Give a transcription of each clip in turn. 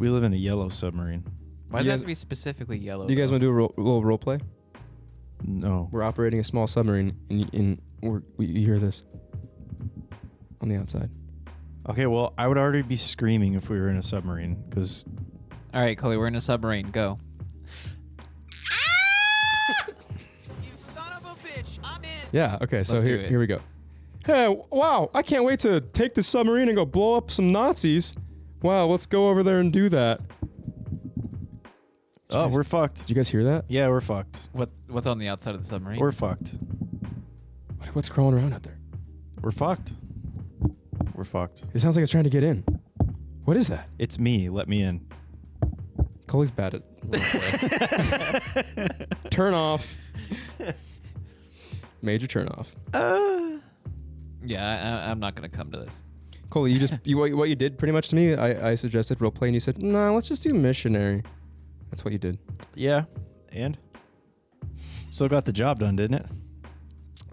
We live in a yellow submarine. Why does it have to be specifically yellow? You guys want to do a little role play? No. We're operating a small submarine, and you hear this on the outside. Okay, well, I would already be screaming if we were in a submarine, because... All right, Cully, we're in a submarine. Go. You son of a bitch! I'm in. Yeah. Okay. So Let's do it. here we go. Hey, wow! I can't wait to take the submarine and go blow up some Nazis. Wow, let's go over there and do that. Oh, we're fucked. Did you guys hear that? Yeah, we're fucked. What's on the outside of the submarine? We're fucked. What's crawling around out there? We're fucked. We're fucked. It sounds like it's trying to get in. What is that? It's me. Let me in. Cully's bad at roleplay. Turn off. Major turn off. Yeah, I'm not gonna come to this. Cully, what you did pretty much to me, I suggested roleplay and you said, nah, let's just do missionary. That's what you did. Yeah. And? Still got the job done, didn't it?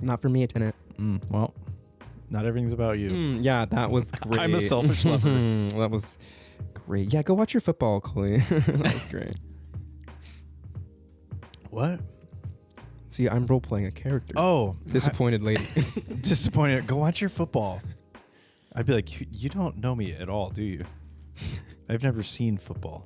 Not for me, it didn't. Well, not everything's about you. Yeah, that was great. I'm a selfish lover. That was great. Yeah, go watch your football, Cully. That was great. What? See, I'm role-playing a character. Oh. Disappointed lady. Disappointed. Go watch your football. I'd be like, you don't know me at all, do you? I've never seen football.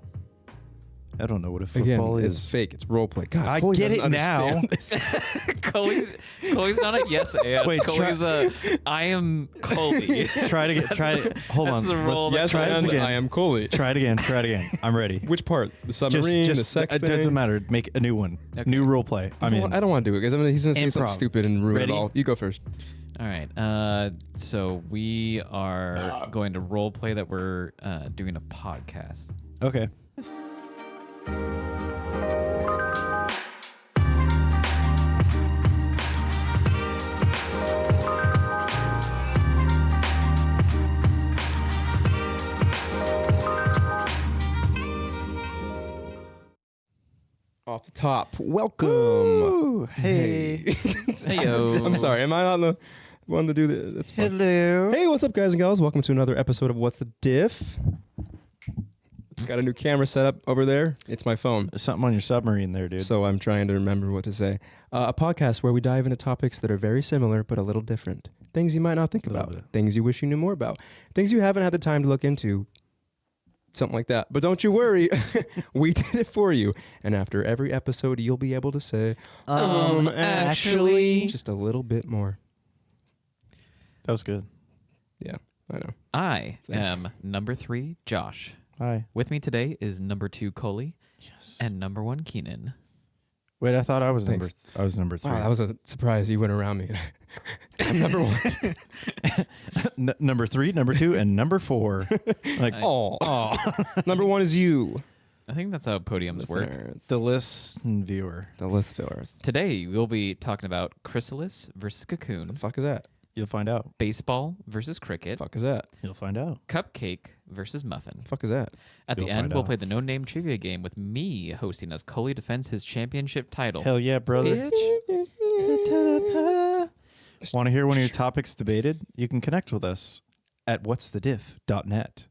I don't know what a football Again, is. it's fake. It's roleplay. God, I Cully get it doesn't now. understand this. Cully's not a yes and. Wait, Cully's I am Cully. Try to get. Try to. Hold on. that's the role that- Yes, try this and again. I am Cully. Try it again. Try it again. I'm ready. Which part? The submarine, the sex it thing? doesn't matter. Make a new one. Okay. New role play. I don't want to do it because he's going to say something Improv. stupid and ruin Ready? it all. You go first. All right. So we are going to role play that we're doing a podcast. Okay. Off the top, welcome. Ooh, hey. Heyo. I'm sorry. Am I not the one to do that? That's fine. Hello. Hey, what's up, guys and gals? Welcome to another episode of What's the Diff? Got a new camera set up over there. It's my phone. There's something on your submarine there, dude. So I'm trying to remember what to say. A podcast where we dive into topics that are very similar but a little different. Things you might not think about. bit. Things you wish you knew more about. Things you haven't had the time to look into. Something like that. But don't you worry. We did it for you. And after every episode, you'll be able to say, actually. just a little bit more. That was good. Yeah, I know. I Thanks. am number 3, Josh. Hi. With me today is number 2, Cully, Yes. and number 1, Keenan. Wait, I thought I was Thanks. number 3. Wow, that was a surprise. You went around me. I'm number 1. Number 3, number 2, and number 4. Like, Oh, number 1 is you. I think that's how podiums work. Listeners. the listen viewer. The list fillers. Today we'll be talking about Chrysalis versus Cocoon, The fuck is that? You'll find out. baseball versus cricket, The fuck is that? You'll find out. Cupcake versus Muffin. The fuck is that? At You'll the end, find we'll out. play the no-name trivia game with me hosting as Cully defends his championship title. Hell yeah, brother. Bitch. Want to hear one of your topics debated? You can connect with us at whatsthediff.net.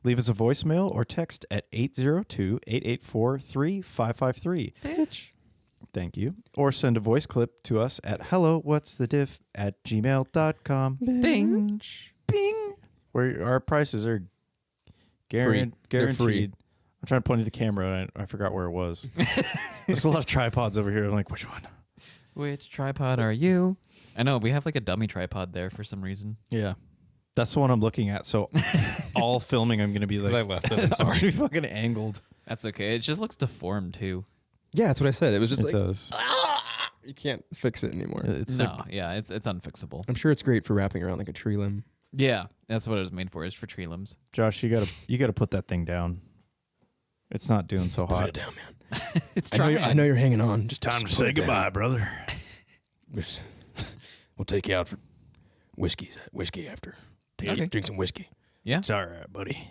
Leave us a voicemail or text at 802-884-3553. Bitch. Thank you. Or send a voice clip to us at hellowhat'sthediff@gmail.com. Bing. Bing. Where our prices are guaranteed. They're free. I'm trying to point to the camera and I forgot where it was. There's a lot of tripods over here. I'm like, which one? Which tripod are you? I know, we have like a dummy tripod there for some reason. Yeah. That's the one I'm looking at. So all filming, I'm going to be like, I left it. I'm I'm sorry. gonna be fucking angled. That's okay. It just looks deformed too. Yeah, that's what I said. It was just It like, does. you can't fix it anymore. It's No, yeah, it's unfixable. I'm sure it's great for wrapping around like a tree limb. Yeah, that's what it was made for, is for tree limbs. Josh, you gotta put that thing down. It's not doing so Put hot. it down, man. It's I know, trying. I know you're hanging on. Just Time to just say put it down. goodbye, brother. We'll take you out for whiskey after. Okay. Drink some whiskey. Yeah. It's all right, buddy.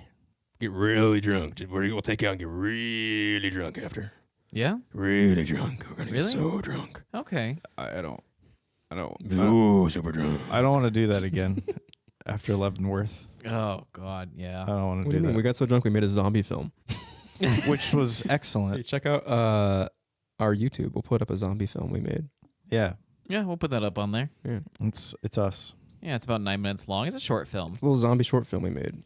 Get really drunk. We'll take you out and get really drunk after. Yeah? Really drunk. We're gonna Really? get so drunk. Okay. I don't Ooh, super drunk. I don't want to do that again after Leavenworth. Oh, God, yeah. I don't want What to do you do mean? that. We got so drunk we made a zombie film. which was Hey, excellent. check out our YouTube. We'll put up a zombie film we made. Yeah, Yeah, we'll put that up on there. Yeah. it's us. Yeah, it's about 9 minutes long. It's a short film. It's a little zombie short film we made.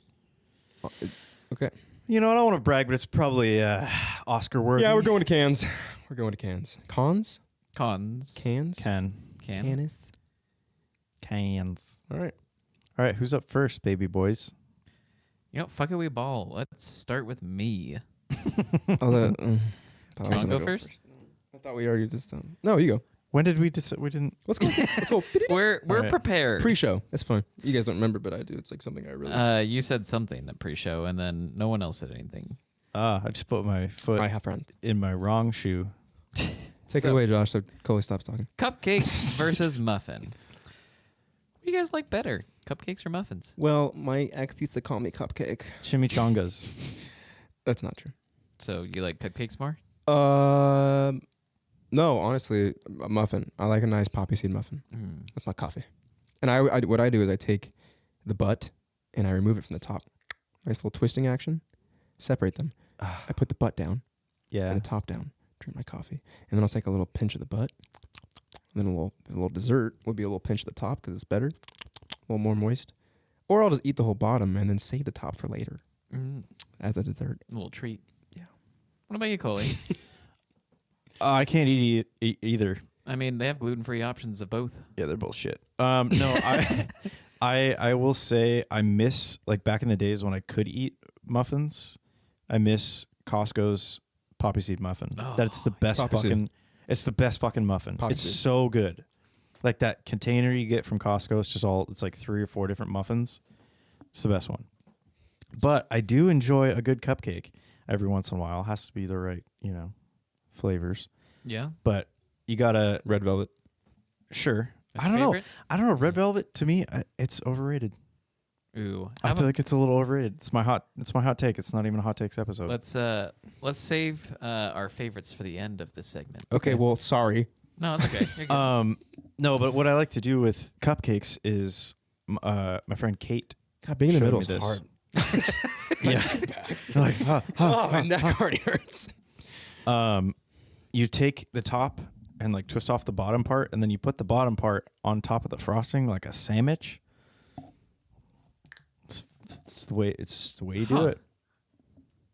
Okay. You know, I don't want to brag, but it's probably Oscar worthy. Yeah, we're going to Cannes. We're going to Cannes. Cons? Cons. Cans? Can. Canis? Cans. All right. All right, who's up first, baby boys? You know, fuck it, we ball. Let's start with me. Oh, You want to go first? I thought we already just done. No, you go. When did we decide? We didn't. Let's go. Let's go. We're right. prepared. Pre-show. That's fine. You guys don't remember, but I do. It's like something I really. You said something at pre-show, and then no one else said anything. I just put my foot I have friends. in my wrong shoe. Take So- it away, Josh. So Cully stops talking. Cupcakes versus muffin. What do you guys like better, cupcakes or muffins? Well, my ex used to call me Cupcake. Chimichangas. That's not true. So you like cupcakes more? No, honestly, a muffin. I like a nice poppy seed muffin with my coffee. And I what I do is I take the butt and I remove it from the top. Nice little twisting action. Separate them. I put the butt down Yeah. and the top down. Drink my coffee, and then I'll take a little pinch of the butt. And then a little dessert would be a little pinch of the top because it's better, a little more moist. Or I'll just eat the whole bottom and then save the top for later as a dessert. A little treat. Yeah. What about you, Cully? I can't eat either. I mean, they have gluten-free options of both. Yeah, they're both shit. No, I will say I miss, like, back in the days when I could eat muffins. I miss Costco's poppy seed muffin. Oh, That's the best Poppy seed. fucking. It's the best fucking muffin. Poppy It's seed. so good. Like that container you get from Costco. It's like 3 or 4 different muffins. It's the best one. But I do enjoy a good cupcake every once in a while. It has to be the right, flavors. Yeah. But you gotta Red velvet. sure. That's I don't favorite? know. I don't know. Red velvet to me, it's overrated. Ooh. I feel like it's a little overrated. It's my hot take. It's not even a hot takes episode. Let's save our favorites for the end of this segment. Okay, well, sorry. No, it's okay. You're good. No, but what I like to do with cupcakes is my friend Kate. God, being in the showed middle me is this. hard. Yeah. You're like, Oh, my neck already hurts. you take the top and like twist off the bottom part, and then you put the bottom part on top of the frosting like a sandwich. It's the way you do Huh. it.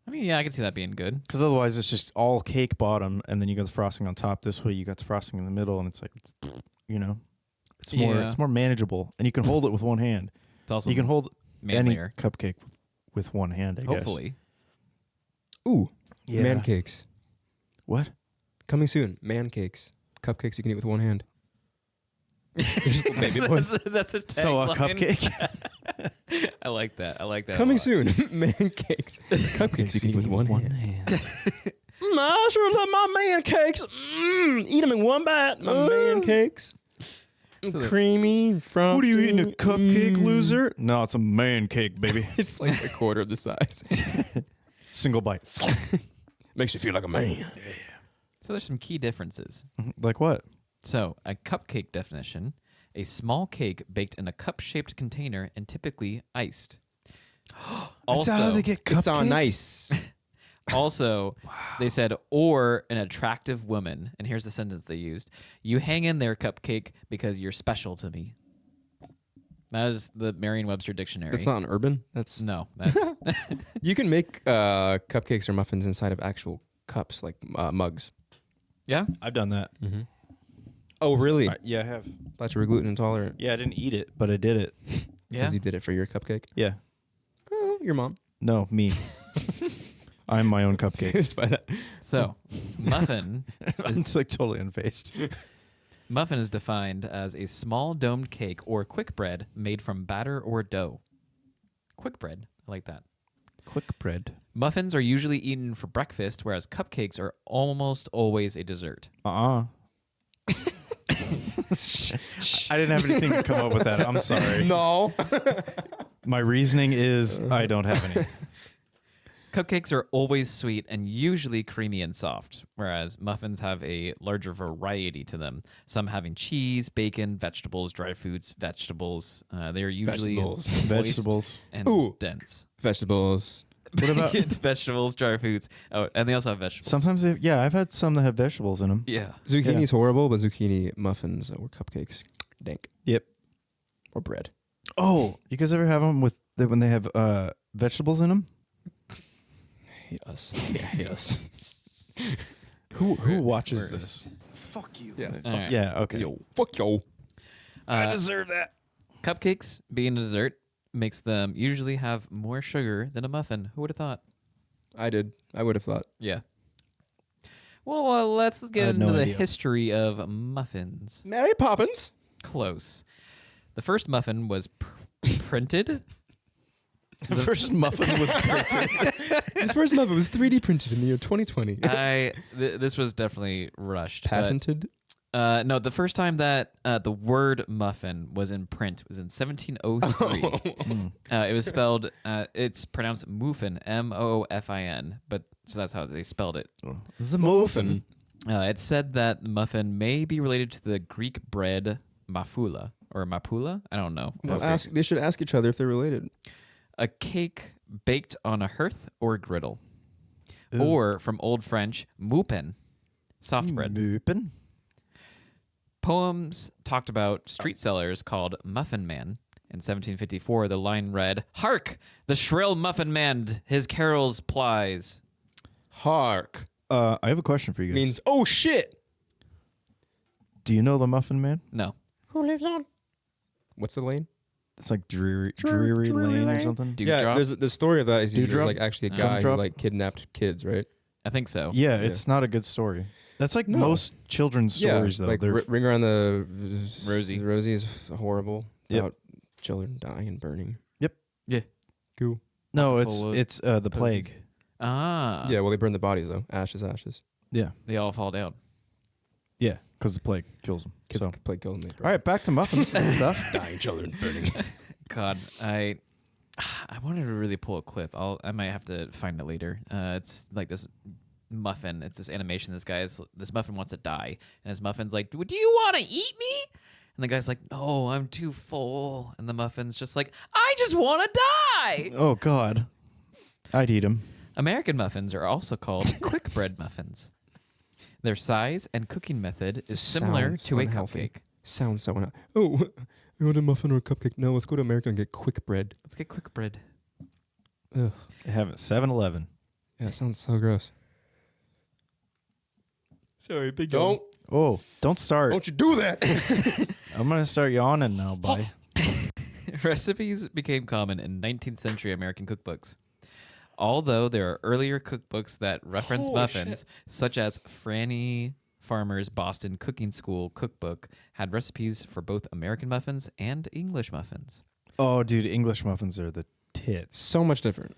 I mean, yeah, I can see that being good. Because otherwise, it's just all cake bottom, and then you got the frosting on top. This way, you got the frosting in the middle, and it's like, it's more Yeah. it's more manageable, and you can hold it with one hand. It's also You can hold manlier. any cupcake with one hand. I guess. Hopefully. Ooh, Yeah. man cakes. What? Coming soon. Man cakes. Cupcakes you can eat with one hand. Just little baby boys. That's a So a tagline. cupcake. I like that. I like that. a Coming lot. soon. Man cakes. Cupcakes you can eat with one hand. I sure love my man cakes. Eat them in one bite. My man cakes. So the- Creamy, frosty. What are you eating, a cupcake, loser? No, it's a man cake, baby. It's like a quarter of the size. Single bite. Makes you feel like a man. So there's some key differences. Like what? So a cupcake definition: a small cake baked in a cup-shaped container and typically iced. Is that how they get It's all cupcake? nice. Also, they said, or an attractive woman. And here's the sentence they used: "You hang in there, cupcake, because you're special to me." That is the Merriam-Webster dictionary. That's not an urban. That's No, that's You can make cupcakes or muffins inside of actual cups, like mugs. yeah. I've done that. Oh, really? Yeah, I have. Thought you were gluten intolerant Yeah, I didn't eat it, but I did it. Yeah. because you did it for your cupcake. Yeah. Oh, your mom. No, me. I'm my own cupcake. Just by that. So, muffin It's like totally unfazed. muffin is defined as a small domed cake or quick bread made from batter or dough. Quick bread, I like that. Quick bread. Muffins are usually eaten for breakfast, whereas cupcakes are almost always a dessert. I didn't have anything to come up with that. I'm sorry. No. My reasoning is I don't have any. Cupcakes are always sweet and usually creamy and soft, whereas muffins have a larger variety to them. Some having cheese, bacon, vegetables, dry foods, vegetables. They are usually Vegetables. moist Vegetables. and Ooh. dense. Vegetables. What about It's vegetables, dry foods. Oh, and they also have vegetables. sometimes? I've had some that have vegetables in them. Yeah. Zucchini's horrible, but zucchini muffins or cupcakes, dank. Yep. Or bread. Oh, you guys ever have them when they have vegetables in them? Hate us. Yeah, hate us. Who watches where- this? Fuck you. Yeah. All right. Yeah. Okay. Yo, fuck yo. I deserve that. Cupcakes, being a dessert, makes them usually have more sugar than a muffin. Who would have thought? I did. I would have thought. Yeah. Well, let's I get had into no the idea. history of muffins. Mary Poppins. Close. The first muffin was printed. The first muffin was printed. The first muffin was 3D printed in the year 2020. This was definitely rushed. but, Patented. no, the first time that the word muffin was in print was in 1703. It was spelled. It's pronounced muffin, Moofin, but so that's how they spelled it. This is a muffin. It said that muffin may be related to the Greek bread mafula or mapula. I don't know. Well, they should ask each other if they're related. A cake baked on a hearth or griddle, Ooh. or from Old French, moupin, soft bread. Muffin. Poems talked about street sellers called Muffin Man. In 1754, the line read, "Hark! The shrill Muffin Man his carols plies." Hark. I have a question for you guys. Means, oh shit. Do you know the Muffin Man? No. Who lives on? What's the lane? It's like Dreary Drury Lane or Lane. something. Dewdrop? There's the story of that is he was Dewdrop? like actually a guy who Gumdrop? like kidnapped kids, right? I think so. Yeah, it's not a good story. That's like No. most children's stories, though. Like They're Ring Around the Rosie. Rosie is horrible. Yep. About children dying and burning. Yeah. Cool. no, full of it's the plague. Ah. Yeah, well, they burn the bodies though. Ashes, ashes. Yeah, They all fall down. yeah, because the plague kills them. Kids So. play kill them. All right, back to muffins and stuff. Dying children burning. God, I wanted to really pull a clip. I might have to find it later. It's like this muffin. It's this animation. This muffin wants to die, and this muffin's like, "Do you want to eat me?" And the guy's like, "No, I'm too full." And the muffin's just like, "I just want to die." Oh God, I'd eat them. American muffins are also called quick bread muffins. Their size and cooking method is similar Sounds to a unhealthy. cupcake. Sounds so unhealthy. Oh, you want a muffin or a cupcake? No, let's go to America and get quick bread. Let's get quick bread. Ugh. They have it 7-Eleven. Yeah, it sounds so gross. Sorry, big Don't don't start. you do that? I'm gonna start yawning now, buddy. Recipes became common in 19th century American cookbooks. Although there are earlier cookbooks that reference muffins, such as Franny Farmer's Boston Cooking School cookbook, had recipes for both American muffins and English muffins. Oh, dude, English muffins are the tits. So much different.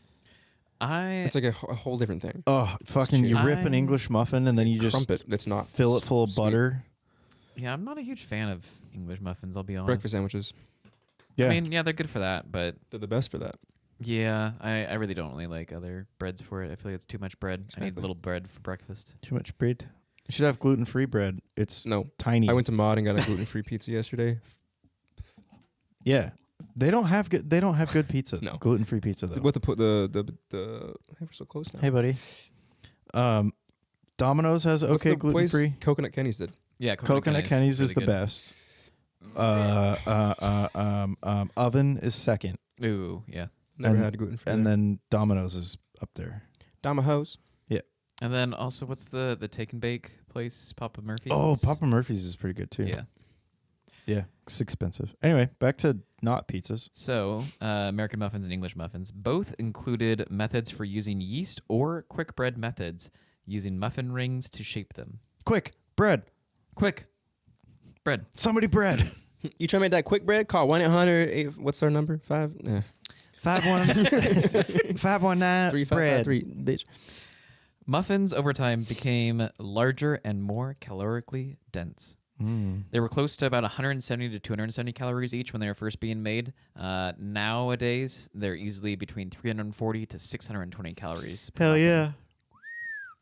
I It's like a whole different thing. Oh, fucking! You rip an I- English muffin and then you just Crumpet. That's not fill it full of sweet. butter. yeah, I'm not a huge fan of English muffins. I'll be honest. Breakfast sandwiches. Yeah, I mean, yeah, they're good for that, but They're the best for that. yeah, I really don't really like other breads for it. I feel like it's too much bread. I need a Exactly. little bread for breakfast. too much bread. You should have gluten-free bread. It's No. tiny. I went to Mod and got a gluten-free pizza yesterday. Yeah, they don't have good. They don't have good pizza. No. Gluten-free pizza though. What to put the hey, we're so close now. Hey, buddy. Domino's has What's okay the place gluten-free. Coconut Kenny's did. Yeah, Coconut Kenny's is the really best. Oven is second, good. Ooh, yeah. Never And- had gluten-free. and then Domino's is up there. Domahose. And then also, what's the take and bake place? Papa Murphy's. Oh, Papa Murphy's is pretty good too. Yeah. Yeah, it's expensive. Anyway, back to not pizzas. So, American muffins and English muffins both included methods for using yeast or quick bread methods, using muffin rings to shape them. Quick, bread. Quick bread. Somebody bread. You try to make that quick bread? Call 1-800. What's our number? 519 519 bread. bitch. Muffins over time became larger and more calorically dense. They were close to about 170 to 270 calories each when they were first being made. Nowadays, they're easily between 340 to 620 calories. per Hell muffin. yeah.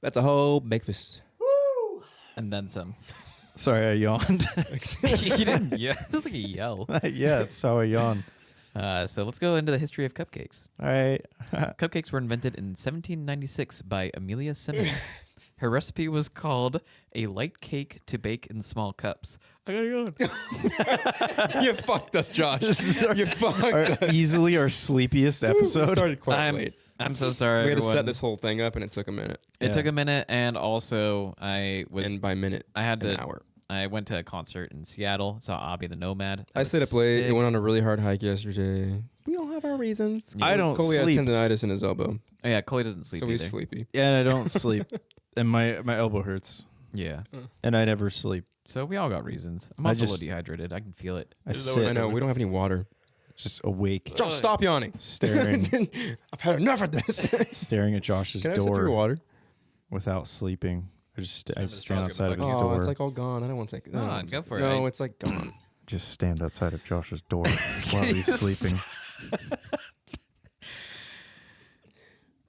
That's a whole breakfast. And then some. Sorry, I yawned. You didn't. Yeah, that was like a yell. Yeah, that's how I yawn. So let's go into the history of cupcakes. All right. Cupcakes were invented in 1796 by Amelia Simmons. Her recipe was called a light cake to bake in small cups. I gotta go. You fucked us, Josh. You fucked us. Easily our sleepiest We episode. started quite late. I'm so sorry. We had to set everyone. this whole thing up, and it took a minute. It Yeah. took a minute, and also I was. And by minute, I had an to. hour. I went to a concert in Seattle. Saw Abby the Nomad. That I was stayed up late. sick. It went on a really hard hike yesterday. We all have our reasons. I don't Cully has sleep. tendonitis in his elbow, Oh, yeah, Cully doesn't sleep so either. he's sleepy. Yeah, and I don't sleep. And my elbow hurts. Yeah. And I never sleep. So we all got reasons. I'm I also a just- little dehydrated. I can feel it. I sit I know we don't have any water. just awake, Josh, stop yawning. staring I've had enough of this. staring at Josh's Can I sip your door water? without sleeping. I just I This stand straw's gonna outside of his fuck Oh, door. it's like all gone. I don't want to take it. Come on, go for it. No, it's like gone. Just stand outside of Josh's door while he's sleeping.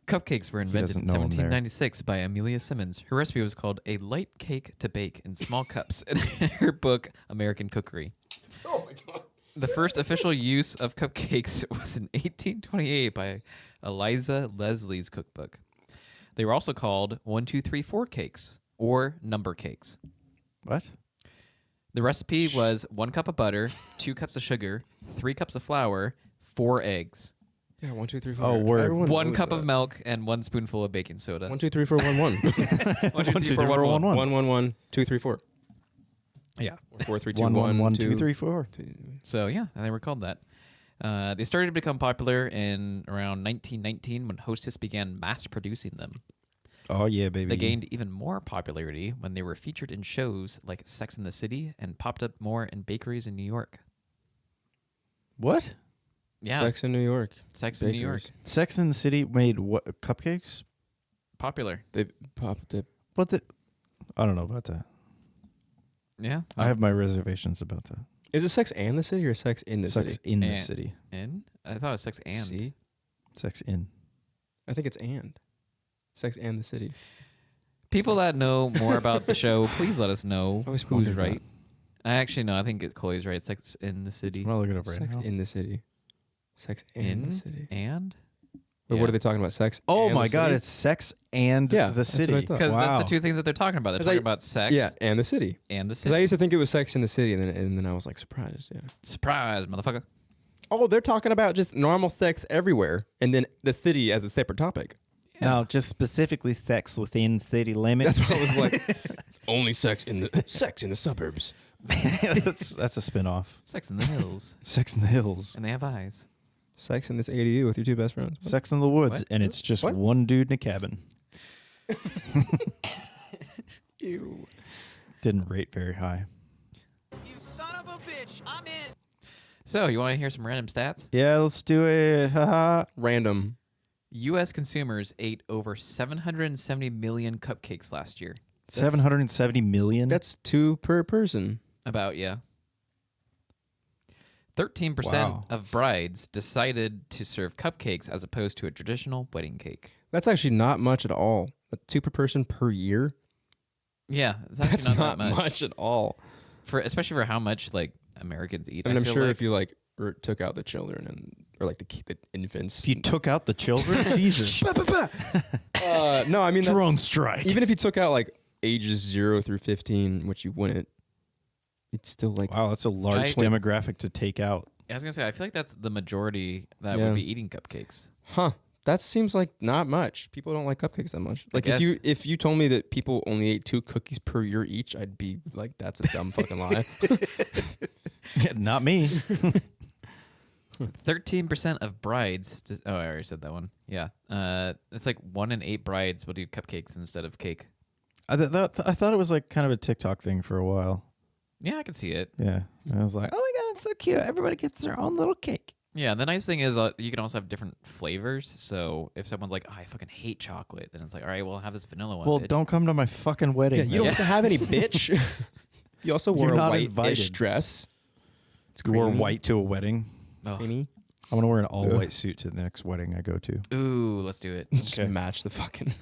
Cupcakes were invented in doesn't know I'm there. 1796 by Amelia Simmons. Her recipe was called a light cake to bake in small cups in her book, American Cookery. Oh my god. The first official use of cupcakes was in 1828 by Eliza Leslie's cookbook. They were also called 1, 2, 3, 4 cakes or number cakes. What? The recipe was 1 cup of butter, 2 cups of sugar, 3 cups of flour, 4 eggs, Yeah, 1, 2, 3, 4. Oh, word. Everyone 1 knows cup that. of milk, and 1 spoonful of baking soda. 1, 2, 3, 4, 1, 1. 1, 2, 3, 4, 1, 1. 1, 1, 1, 2, 3, 4. Yeah. 4, 3, 2, 1, 1, 1, 2, 2, 3, 4. So yeah, they were called that. They started to become popular in around 1919 when Hostess began mass producing them. Oh yeah, baby. They gained even more popularity when they were featured in shows like Sex and the City and popped up more in bakeries in New York. What? Yeah, Sex in New York. Sex in New York. Bakers. Sex in the City made what cupcakes? Popular. They popped it. What the? I don't know about that. Yeah. I have my reservations about that. Is it Sex and the City or Sex in the Sex City? in the And- City. In? I thought it was Sex and. See? Sex in. I think it's and. Sex and the City. People that know more about the show, please let us know I always who's wondered right. I actually know. I think Chloe's right. Sex in the City. I'm gonna look it up right Sex now. in the City. Sex and In the City. and. Wait, what are they talking about? Sex Oh and my the God! City? It's Sex and Yeah, the that's what I City. thought. Because wow. that's the two things that they're talking about. They're 'Cause talking I- about sex Yeah, and the City. and the Because city. I used to think it was Sex in the City, and then I was like surprised. Yeah. Surprise, motherfucker. Oh, they're talking about just normal sex everywhere, and then the city as a separate topic. No, just specifically sex within city limits. That's what I was like. It's only sex in the suburbs. that's a spin-off. Sex in the hills. Sex in the Hills. And they have eyes. Sex in this ADU with your two best friends. Sex in the Woods, What? and it's just What? one dude in a cabin. Ew. Didn't rate very high. You son of a bitch, I'm in. So, you want to hear some random stats? Yeah, let's do it. Haha. Random. U.S. consumers ate over 770 million cupcakes last year. 770 million. That's 2 per person. About, yeah. 13% Wow. of brides decided to serve cupcakes as opposed to a traditional wedding cake. That's actually not much at all. 2 per person per year. Yeah, it's actually That's not that much. at all. For especially for how much like Americans eat. I mean, I'm feel sure like. if you like took out the children or like the infants. if you took out the children, Jesus. No, I mean that's, Drone strike. even if you took out like ages 0 through 15, which you wouldn't, it's still like Wow, that's a large I- demographic to take out. I was gonna say I feel like that's the majority that Yeah. would be eating cupcakes. huh. That seems like not much. People don't like cupcakes that much. Like guess. if you told me that people only ate 2 cookies per year each, I'd be like, that's a dumb fucking lie. Not me. 13% of brides. I already said that one. Yeah. It's like 1 in 8 brides will do cupcakes instead of cake. I thought it was like kind of a TikTok thing for a while. Yeah, I can see it. Yeah. And I was like, oh my God, it's so cute. Everybody gets their own little cake. Yeah, the nice thing is you can also have different flavors. So if someone's like, oh, I fucking hate chocolate, then it's like, all right, well, I'll have this vanilla one. Well, bitch. don't come to my fucking wedding. Yeah, you don't then. have to have any, bitch. You also wore You're a not white-ish invited. dress. It's You wore creamy. white to a wedding. Oh. Creamy. I want to wear an all-white suit to the next wedding I go to. Ooh, let's do it. Just Okay. match the fucking.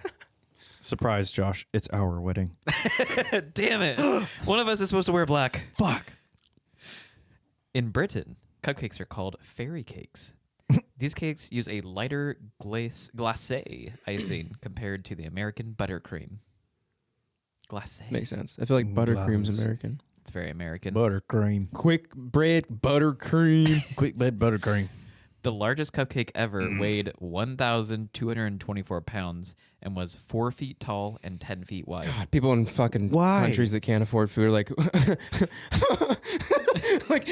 Surprise, Josh. It's our wedding. Damn it. One of us is supposed to wear black. Fuck. In Britain, cupcakes are called fairy cakes. These cakes use a lighter glacé icing compared to the American buttercream. Glacé. Makes sense. I feel like buttercream's Glass. American. It's very American. Buttercream. Quick bread buttercream. Quick bed buttercream. The largest cupcake ever weighed 1,224 pounds and was 4 feet tall and 10 feet wide. God, people in fucking Why? countries that can't afford food are like, like,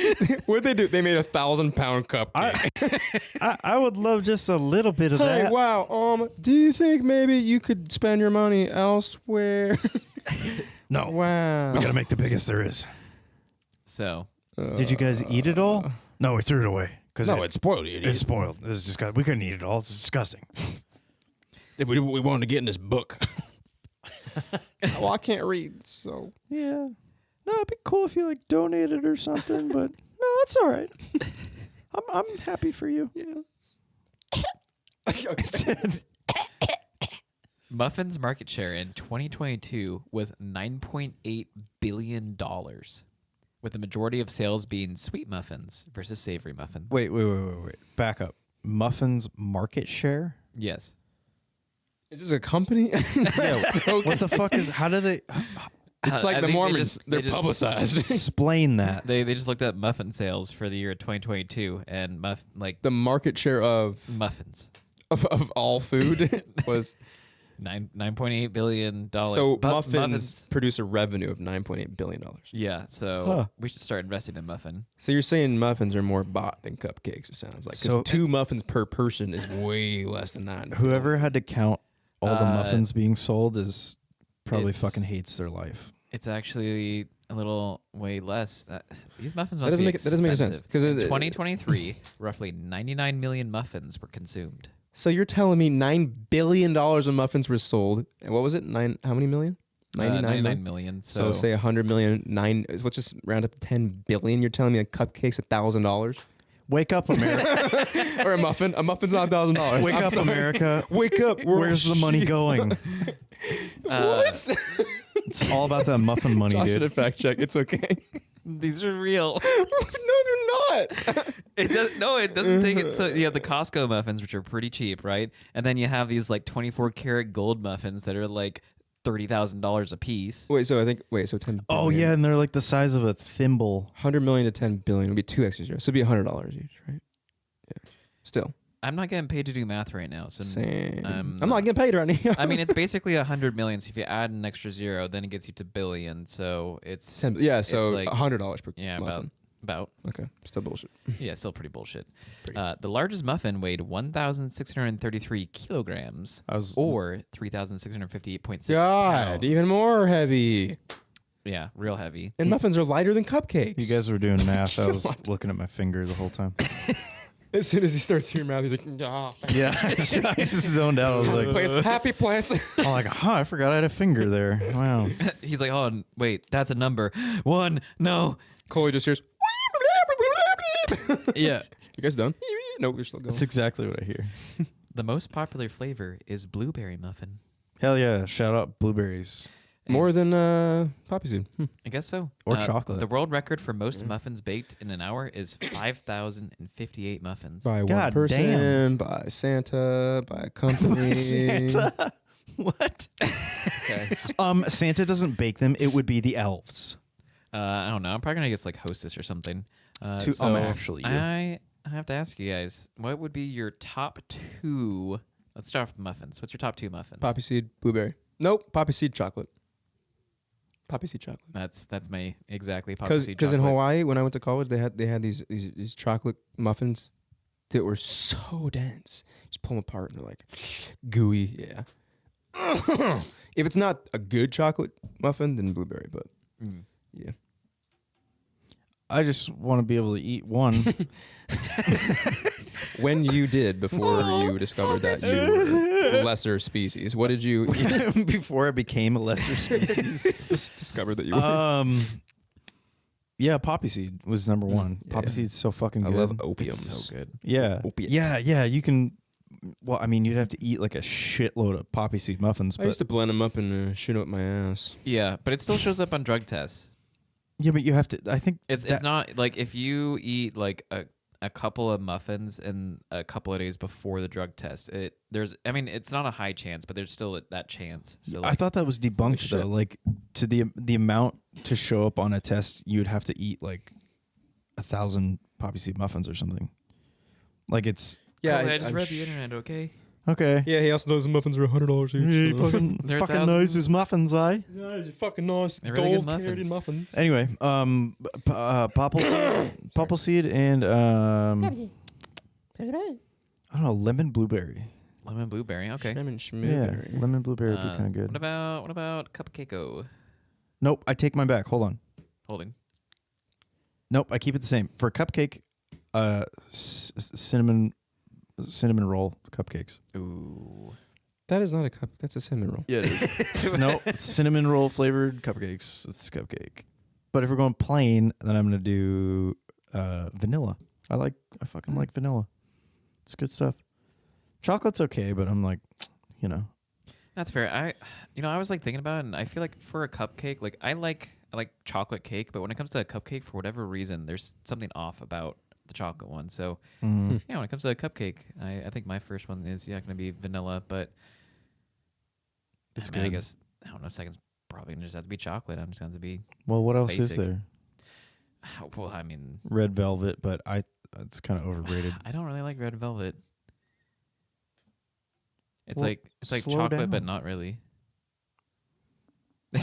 what'd they do? They made 1,000-pound cupcake. I would love just a little bit of Hey, that. wow. Do you think maybe you could spend your money elsewhere? No. Wow. We got to make the biggest there is. So, Did you guys eat it all? No, we threw it away. No, it's spoiled. You It's spoiled. It's disgusting. We couldn't eat it all. It's disgusting. We wanted to get in this book. Well, I can't read, so. Yeah. No, it'd be cool if you like donated or something, but no, it's all right. I'm happy for you. Yeah. Muffin's market share in 2022 was $9.8 billion, with the majority of sales being sweet muffins versus savory muffins. Wait. Back up. Muffin's market share? Yes. Is this a company? What the fuck is? How do they It's like I the think Mormons. They're just- publicized. explain that? They just looked at muffin sales for the year 2022 and The market share of muffins. all food was $9.8 billion. so But muffins produce a revenue of $9.8 billion. Yeah, so Huh. we should start investing in muffin. So you're saying muffins are more bought than cupcakes? It sounds like 'cause So- 2 muffins per person is way less than 9. Whoever had to count all the muffins being sold is probably it's- fucking hates their life. It's actually a little way less. These muffins That must doesn't be make it- that doesn't make sense, expensive. 'cause In it- 2023, roughly 99 million muffins were consumed. So you're telling me $9 billion of muffins were sold, and what was it? How many million? 99 million. So say 100 million. Let's just round up to 10 billion. You're telling me a cupcake's $1,000 Wake up, America! or a muffin? A muffin's not $1,000. Wake up, America! Wake up! Where's the money going? What? It's all about that muffin money, Josh should dude. have fact check. It's okay. These are real. No, they're not. It doesn't take it. So you have the Costco muffins, which are pretty cheap, right? And then you have these like 24 karat gold muffins that are like $30,000 a piece. So 10 billion. Oh yeah, and they're like the size of a thimble. 100 million to 10 billion would be 2 extra zeros. So it'd be $100 each, right? Yeah. Still. I'm not getting paid to do math right now, so Same. I'm I'm not getting paid right now. I mean, it's basically 100 million. So if you add an extra zero, then it gets you to billion. So it's 10, yeah, so it's like, $100 per yeah, muffin. about Okay, still bullshit. yeah, still pretty bullshit. Pretty. The largest muffin weighed 1,633 kilograms, I was or 3,658.6 God, pounds. even more heavy. Yeah, real heavy. And muffins are lighter than cupcakes. You guys were doing math. I was looking at my finger the whole time. As soon as he starts to your mouth, he's like, ah. Yeah, I just zoned out. I was like, Place happy plants. I'm like, I forgot I had a finger there. Wow. He's like, oh, wait, that's a number. 1, no. Cully just hears. Yeah, You guys done? Nope, they're still going. that's exactly what I hear. The most popular flavor is blueberry muffin. Hell yeah! Shout out blueberries. More than poppy seed. I guess so. Or chocolate. The world record for most muffins baked in an hour is 5,058 muffins. By one God person, damn. by Santa, by a company. Santa. What? Okay. Santa doesn't bake them. It would be the elves. I don't know. I'm probably gonna guess like Hostess or something. Actually, you. I have to ask you guys, what would be your top 2? Let's start with muffins. What's your top 2 muffins? Poppy seed, blueberry. Nope, poppy seed chocolate. Poppy seed chocolate. That's my exactly poppy seed Because in chocolate. Hawaii, when I went to college, they had these chocolate muffins that were so dense. Just pull them apart and they're like gooey. Yeah. If it's not a good chocolate muffin, then blueberry. But yeah. I just want to be able to eat one. When you did before you discovered that you were lesser species, what did you Before I became a lesser species. discover that you were? Yeah, poppy seed was number one. yeah, Poppy yeah. seed's so fucking I good. love It's opiums. so good. Yeah. Opiate. Yeah. You can. Well, I mean, you'd have to eat like a shitload of poppy seed muffins, I but used to blend them up and shoot them up my ass. Yeah, but it still shows up on drug tests. yeah, but you have to. I think It's not like if you eat like a couple of muffins and a couple of days before the drug test. It's not a high chance, but there's still that chance. So I thought that was debunked shit. though. Like to the amount to show up on a test, you would have to eat like 1,000 poppy seed muffins or something. Like it's I just read the internet. Okay. okay. Yeah, he also knows the muffins are $100 each. Yeah, fucking They're fucking 1,000. knows his muffins, eh? Yeah, they're fucking nice. They're really good Gold Canadian muffins. Anyway, popple seed, and I don't know, lemon blueberry. Lemon blueberry. Okay. Lemon Yeah, schmooberry. lemon blueberry would be kind of good. What about cupcake? Nope, I take mine back. Hold on. Holding. Nope, I keep it the same for cupcake. Cinnamon roll cupcakes. Ooh. That is not a cup. That's a cinnamon roll. Yeah, it is. No, cinnamon roll flavored cupcakes. It's cupcake. But if we're going plain, then I'm gonna do vanilla. I fucking like vanilla. It's good stuff. Chocolate's okay, but I'm like, you know. That's fair. I was like thinking about it, and I feel like for a cupcake, like I like chocolate cake, but when it comes to a cupcake, for whatever reason, there's something off about the chocolate one. So when it comes to a cupcake, I think my first one is going to be vanilla, but It's I good. guess I don't know. Second's probably gonna just have to be chocolate. I'm just going to be Well, what else is basic. there? well. I mean, Red velvet, but it's kind of overrated. I don't really like red velvet. It's Well, like slow chocolate, but down. not really. We're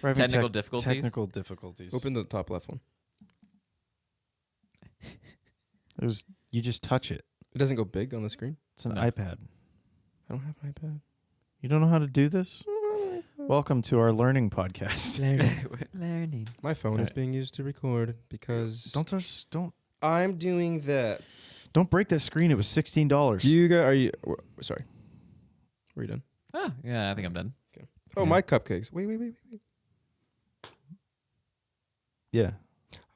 having Technical difficulties? Technical difficulties. Open the top left one. You just touch it. It doesn't go big on the screen. It's an No. iPad. I don't have an iPad. You don't know how to do this? Welcome to our learning podcast. Learning. My phone is Alright. being used to record because Don't I'm doing that. break that screen. It was $16. Do you guys are you? Sorry. Were you done? Oh, yeah, I think I'm done. Oh, Yeah. my cupcakes. Wait. Yeah,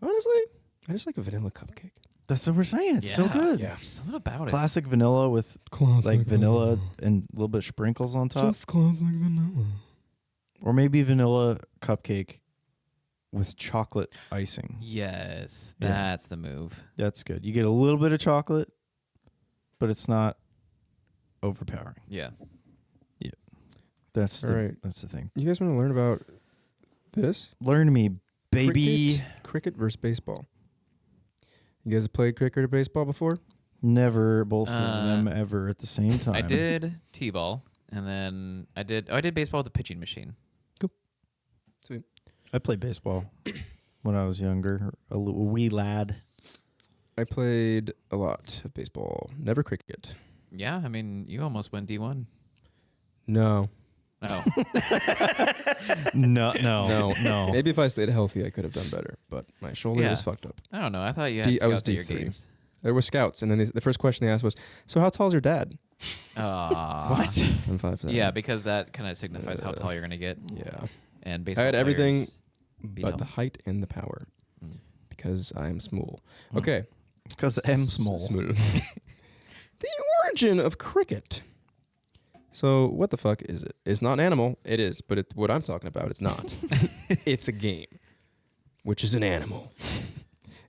Honestly, I just like a vanilla cupcake. that's what we're saying. It's so Yeah. good. Yeah. There's something about it. Classic vanilla with like vanilla and a little bit of sprinkles on top, Just classic vanilla. or maybe vanilla cupcake with chocolate icing. Yes, Yeah. that's the move. That's good. You get a little bit of chocolate, but it's not overpowering. Yeah. That's the Alright. that's the thing. You guys want to learn about this? Learn me, baby. Cricket versus baseball. You guys have played cricket or baseball before? Never both of Uh, them ever at the same time. I did t-ball, and then I did baseball with the pitching machine. I played baseball when I was younger, a wee lad. I played a lot of baseball. Never cricket. Yeah, I mean, you almost went D1. No. Oh, No. Maybe if I stayed healthy, I could have done better. But my shoulder Yeah. was fucked up. I don't know. I thought you had I was scouts at your D3. games. There were scouts, and then the first question they asked was, "So how tall's your dad?" What? I'm 5'7". Yeah, because that kind of signifies how tall you're gonna get. Yeah. And baseball I had everything players be but tall. the height and the power, Mm. because I am small. Mm. Okay. Because I'm small. The origin of cricket. So what the fuck is it? It's not an animal. It is, but what I'm talking about, it's not. It's a game, which is an animal.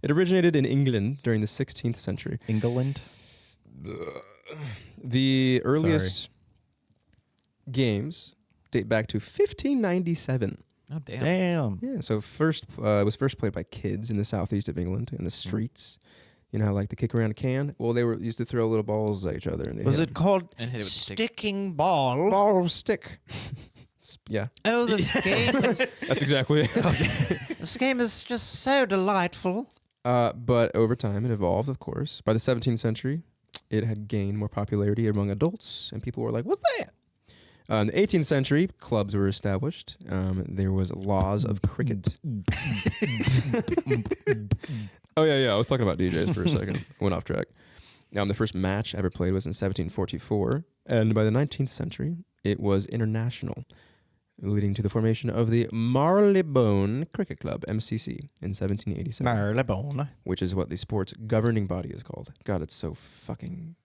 It originated in England during the 16th century. England. The earliest games date back to 1597. Oh damn. Damn. Yeah, so it was first played by kids in the southeast of England in the streets. You know how like they kick around a can? Well, they used to throw little balls at each other, and they Was hit it called And hit it with a stick. sticking ball? ball stick? Yeah, Oh, this game is, that's exactly it. this game is just so delightful. But over time, it evolved. Of course, by the 17th century, it had gained more popularity among adults, and people were like, "What's that?" In the 18th century, clubs were established. There was laws of cricket. Oh, yeah. I was talking about DJs for a second. Went off track. The first match I ever played was in 1744. And by the 19th century, it was international, leading to the formation of the Marylebone Cricket Club, MCC, in 1787, Marylebone. which is what the sport's governing body is called. God, it's so fucking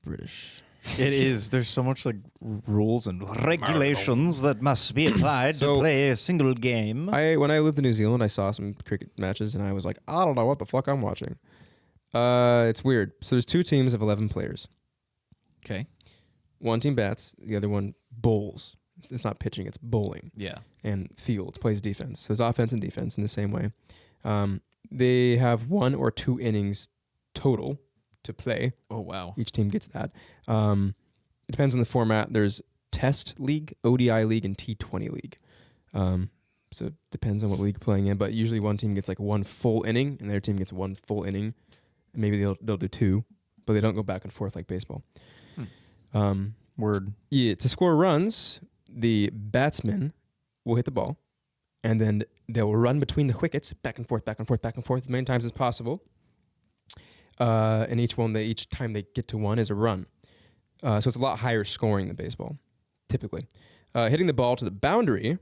British. It is. There's so much like rules and regulations that must be applied So- to play a single game. When I lived in New Zealand, I saw some cricket matches, and I was like, I don't know what the fuck I'm watching. It's weird. So there's 2 teams of 11 players. Okay. One team bats, the other one bowls. It's not pitching, it's bowling. Yeah. And fields, plays defense. So there's offense and defense in the same way. They have 1 or 2 innings total to play. Oh, wow. Each team gets that. It depends on the format. There's Test League, ODI League, and T20 League. So it depends on what league you're playing in. But usually one team gets like 1 full inning, and the other team gets 1 full inning. And maybe they'll do 2, but they don't go back and forth like baseball. Word. Yeah, to score runs, the batsman will hit the ball, and then they'll run between the wickets, back and forth, back and forth, back and forth, as many times as possible. And each time they get to 1 is a run. So it's a lot higher scoring than baseball, typically. Hitting the ball to the boundary,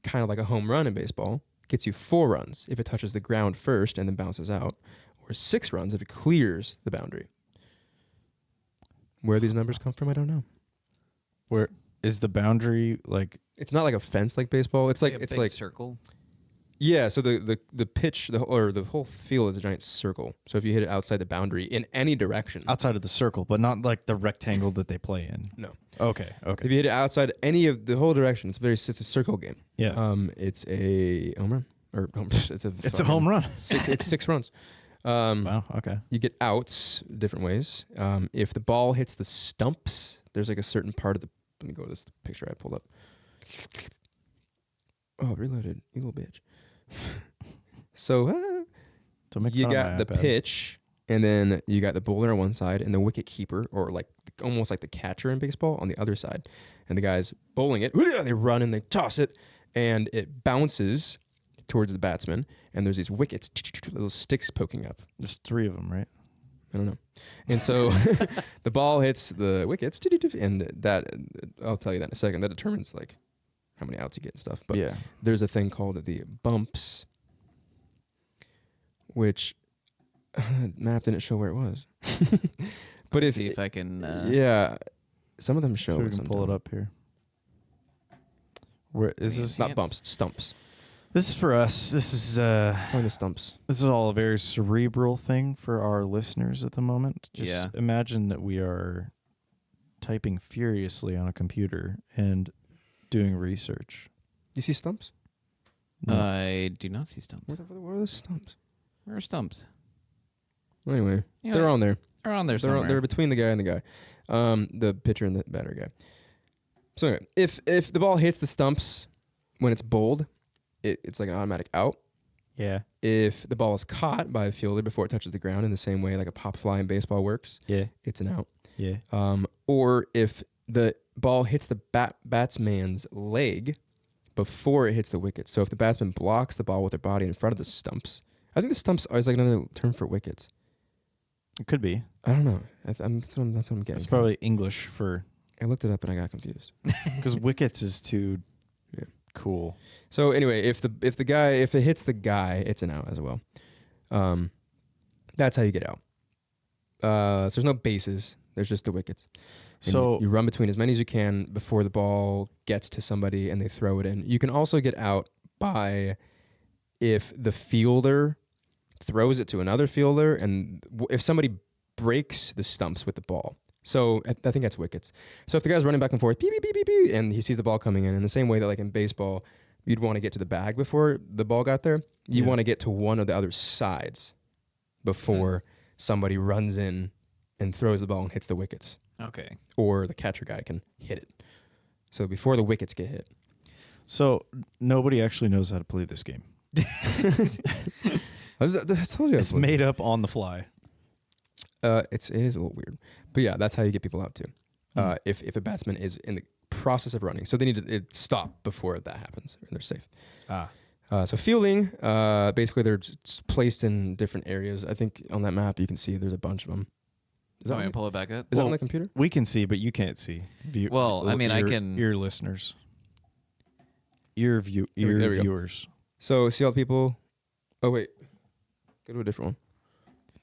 kind of like a home run in baseball, gets you 4 runs if it touches the ground first and then bounces out, or 6 runs if it clears the boundary. Where these numbers come from, I don't know. Where is the boundary like? It's not like a fence like baseball. It's like a it's big like circle. yeah. So the pitch the whole field is a giant circle. So if you hit it outside the boundary in any direction, Outside of the circle, but not like the rectangle that they play in. no. Okay. If you hit it outside any of the whole direction, it's a circle game. Yeah. It's a home run or it's a home run. It's 6 runs. Wow. Okay. You get outs different ways. If the ball hits the stumps, there's like a certain part of the. Let me go to this picture I pulled up. Oh, reloaded, you little bitch. So Don't make you fun of got my the iPad. pitch, and then you got the bowler on one side, and the wicket keeper, or like almost like the catcher in baseball, on the other side. And the guys bowling it, they run and they toss it, and it bounces towards the batsman, and there's these wickets, little sticks poking up. There's 3 of them, right? I don't know. And so the ball hits the wickets, and that, I'll tell you that in a second. That determines like how many outs you get and stuff. But yeah. there's a thing called the bumps, which map didn't show where it was. But Let's see if I can. yeah, some of them show. So we it, can some pull it don't. up here. Where is this? Not bumps, stumps. This is for us. This is Find the stumps. this is all a very cerebral thing for our listeners at the moment. Just Yeah. imagine that we are typing furiously on a computer and doing research. You see stumps? I do not see stumps. Where are those stumps? Where are stumps? Anyway, Yeah, they're on there. They're on there They're somewhere. they're between the guy and the guy, the pitcher and the batter guy. So anyway, if the ball hits the stumps when it's bowled, it's like an automatic out. Yeah. If the ball is caught by a fielder before it touches the ground, in the same way like a pop fly in baseball works, Yeah. it's an out. Yeah. Or if the ball hits the batsman's leg before it hits the wicket. So if the batsman blocks the ball with their body in front of the stumps, I think the stumps is like another term for wickets. It could be. I don't know. That's what I'm getting. It's probably English for I looked it up and I got confused. because wickets is too Yeah. cool. So anyway, if it hits the guy, it's an out as well. That's how you get out. So there's no bases. There's just the wickets. And So you run between as many as you can before the ball gets to somebody and they throw it in. You can also get out by if the fielder throws it to another fielder and if somebody breaks the stumps with the ball. So I think that's wickets. So if the guy's running back and forth, beep, beep, beep, beep, beep, and he sees the ball coming in the same way that like in baseball, you'd want to get to the bag before the ball got there. You Yeah. want to get to one of the other sides before somebody runs in and throws the ball and hits the wickets. Okay. Or the catcher guy can hit it. So before the wickets get hit. So nobody actually knows how to play this game. I told you It's made up on the fly. it is a little weird, but yeah, that's how you get people out too. If a batsman is in the process of running, so they need to stop before that happens, and they're safe. So fielding, basically they're placed in different areas. I think on that map you can see there's a bunch of them. Is that I'm on gonna the, pull it back up. is that on Well, the computer? We can see, but you can't see. Well, I mean, I can- Ear listeners. There we go. Viewers. So see all the people. Oh wait, go to a different one.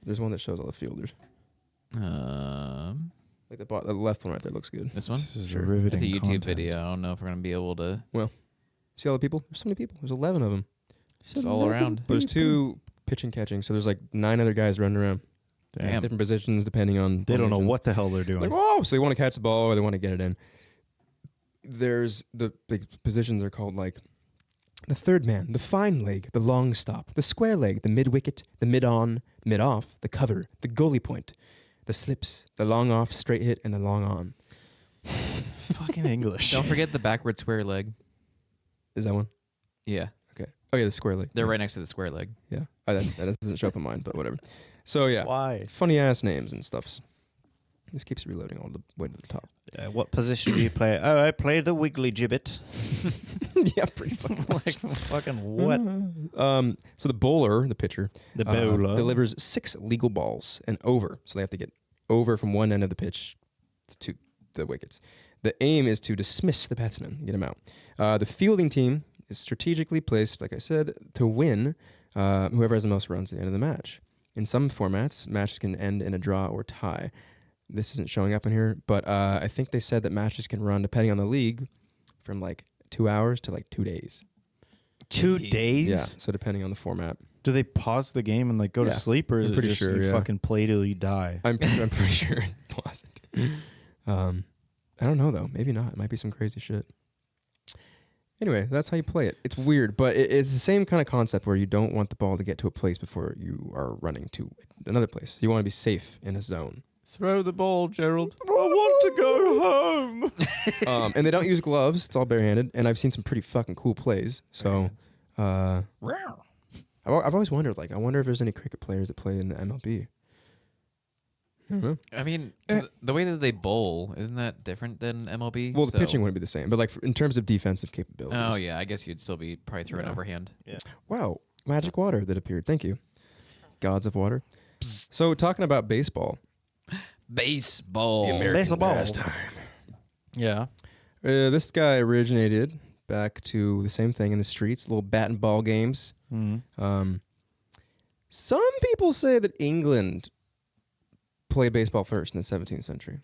There's one that shows all the fielders. Like the left one right there looks good. This one. This is Sure. a riveting It's a YouTube content. video. I don't know if we're gonna be able to. See all the people? There's so many people. There's 11 of them. It's all around. There's 2 pitching catching, so there's like 9 other guys running around. Damn. Different positions depending on. They don't know formations. what the hell they're doing. Like, oh, so they want to catch the ball or they want to get it in. There's the positions are called like the third man, the fine leg, the long stop, the square leg, the mid wicket, the mid on, mid off, the cover, the goalie point, the slips, the long off, straight hit, and the long on. Fucking English. Don't forget the backward square leg. Is that one? Yeah, Okay. Oh yeah, the square leg. they're right next to the square leg. Yeah. That doesn't show up on mine, but whatever. So yeah, Why? funny ass names and stuff. This keeps reloading all the way to the top. What position do you play? Oh, I play the wiggly gibbet. Yeah, pretty fucking Like fucking what? So the bowler, the pitcher, The bowler. delivers 6 legal balls and over. So they have to get over from one end of the pitch to the wickets. The aim is to dismiss the batsman, get him out. The fielding team is strategically placed, like I said, to win whoever has the most runs at the end of the match. In some formats, matches can end in a draw or tie. This isn't showing up in here, but I think they said that matches can run, depending on the league, from like 2 hours to like 2 days. 2 days? Yeah, so depending on the format. Do they pause the game and like go to Yeah, sleep, or is I'm it pretty just sure, you yeah. fucking play till you die? I'm pretty sure it wasn't. I don't know though. Maybe not. It might be some crazy shit. Anyway, that's how you play it. It's weird, but it's the same kind of concept where you don't want the ball to get to a place before you are running to another place. You want to be safe in a zone. Throw the ball, Gerald. I want to go home. And they don't use gloves. It's all barehanded. And I've seen some pretty fucking cool plays. So I've always wondered, like, I wonder if there's any cricket players that play in the MLB. I don't know. I mean, 'cause the way that they bowl, isn't that different than MLB? Well, the So- pitching wouldn't be the same, but like in terms of defensive capabilities. Oh yeah, I guess you'd still be probably throwing Yeah. overhand. Wow, magic water that appeared. Thank you, gods of water. So talking about baseball, Baseball. Baseball. pastime. Yeah. This guy originated back to the same thing in the streets, little bat and ball games. Mm-hmm. Some people say that England played baseball first in the 17th century.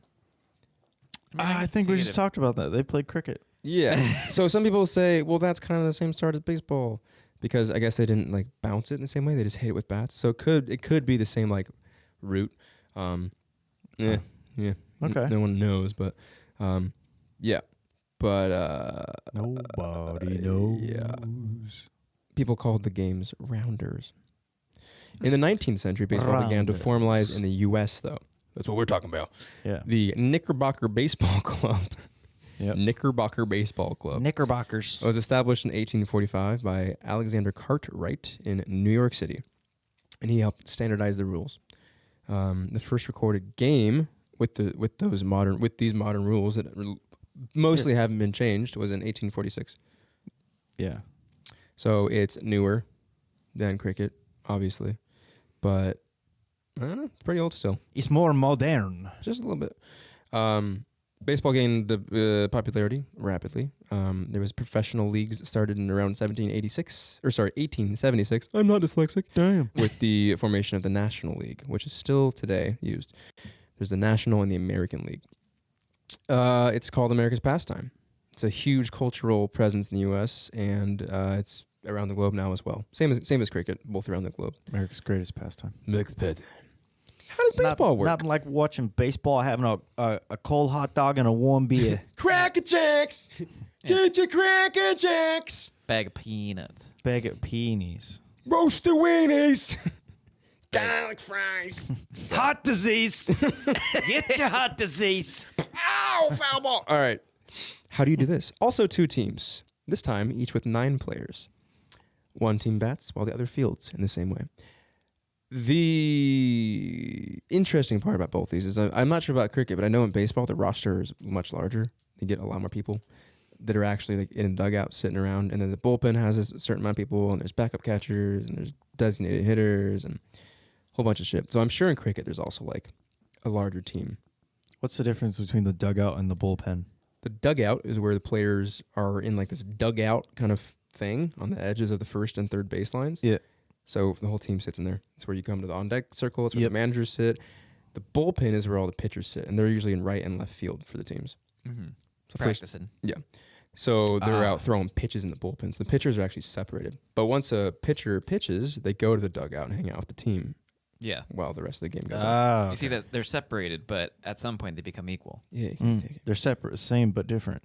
I think we just talked about that. They played cricket. Yeah. So some people say, well, that's kind of the same start as baseball because I guess they didn't like bounce it in the same way. They just hit it with bats. So it could be the same like route. Yeah. Okay. No one knows, but yeah. But Nobody knows. yeah. People called the games rounders. In the 19th century, baseball began to Rounders. formalize in the U.S., though. That's what we're talking about. Yeah. The Knickerbocker Baseball Club. Yep. Knickerbocker Baseball Club. Knickerbockers. It was established in 1845 by Alexander Cartwright in New York City, and he helped standardize the rules. The first recorded game with these modern rules that mostly haven't been changed was in 1846. Yeah. So it's newer than cricket, obviously, but I don't know, it's pretty old still, It's more modern. just a little bit. Baseball gained popularity rapidly. There was professional leagues that started in around 1876. I'm not dyslexic. Damn. With the formation of the National League, which is still today used. There's the National and the American League. It's called America's pastime. It's a huge cultural presence in the U.S. and it's around the globe now as well. Same as cricket, both around the globe. America's greatest pastime. America's pastime. How does baseball work? Nothing like watching baseball, having a cold hot dog and a warm beer. Cracker Jacks! Get your Cracker Jacks! Bag of peanuts. Bag of peonies. Roast the weenies! Garlic fries! Heart disease. Get your heart disease. Ow, foul ball! All right. How do you do this? Also 2 teams. This time, each with 9 players. One team bats while the other fields in the same way. The interesting part about both these is I'm not sure about cricket, but I know in baseball the roster is much larger. They get a lot more people that are actually like in a dugout sitting around, and then the bullpen has a certain amount of people, and there's backup catchers, and there's designated hitters, and a whole bunch of shit. So I'm sure in cricket there's also like a larger team. What's the difference between the dugout and the bullpen? The dugout is where the players are in like this dugout kind of thing on the edges of the first and third baselines. Yeah. So the whole team sits in there. It's where you come to the on-deck circle. It's where Yep. the managers sit. The bullpen is where all the pitchers sit, and they're usually in right and left field for the teams. Mm-hmm. So first, Practicing. so they're out throwing pitches in the bullpen. So the pitchers are actually separated. But once a pitcher pitches, they go to the dugout and hang out with the team. Yeah. while the rest of the game goes on. Ah, You see that they're separated, but at some point they become equal. Yeah, you can't take it. they're separate, same but different.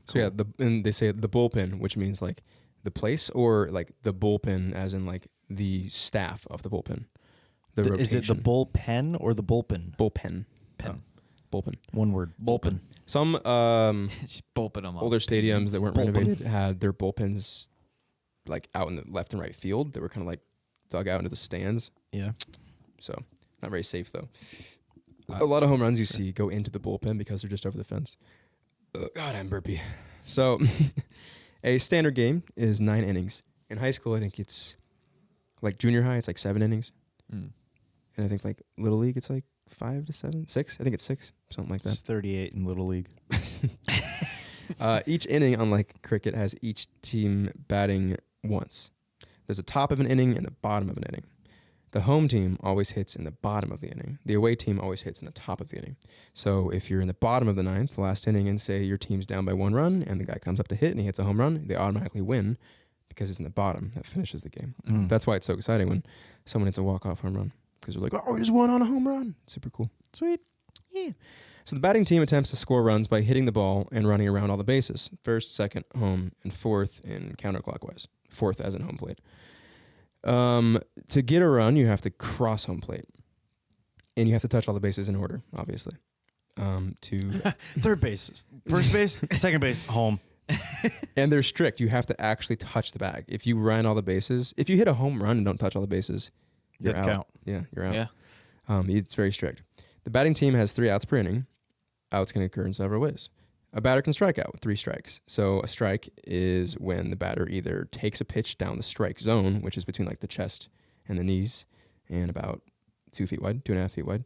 So yeah, and they say the bullpen, which means like the place, or like the bullpen, as in like the staff of the bullpen. Is it the rotation. bullpen or the bullpen? Bullpen? Pen. Bullpen. One word. Bullpen. Some Just bullpen them all. older stadiums that weren't Bullpen. renovated had their bullpens like out in the left and right field. They were kind of like dug out into the stands. Yeah. So not very safe though. A lot of home runs you see go into the bullpen because they're just over the fence. God, I'm burpy. So a standard game is 9 innings. In high school, I think it's like junior high, it's like 7 innings. Mm. And I think like little league, it's like 5 to 7, 6. I think it's 6, something like It's that. 38 in Little League. Each inning, unlike cricket, has each team batting once. There's a top of an inning and the bottom of an inning. The home team always hits in the bottom of the inning. The away team always hits in the top of the inning. So if you're in the bottom of the ninth, the last inning, and say your team's down by 1 run, and the guy comes up to hit and he hits a home run, they automatically win because it's in the bottom. That finishes the game. Mm. That's why it's so exciting when someone hits a walk-off home run, because they're like, oh, we just won on a home run. It's super cool. Sweet. Yeah. So the batting team attempts to score runs by hitting the ball and running around all the bases. First, second, home, and fourth in counterclockwise. Fourth as in home plate. To get a run, you have to cross home plate. And you have to touch all the bases in order, obviously. Third base, first base, second base, home. And they're strict. You have to actually touch the bag. If you run all the bases, if you hit a home run and don't touch all the bases, you're Didn't out. count. Yeah, you're out. Yeah. It's very strict. The batting team has 3 outs per inning. Outs can occur in several ways. A batter can strike out with 3 strikes. So a strike is when the batter either takes a pitch down the strike zone, which is between like the chest and the knees, and about 2 feet wide, 2.5 feet wide.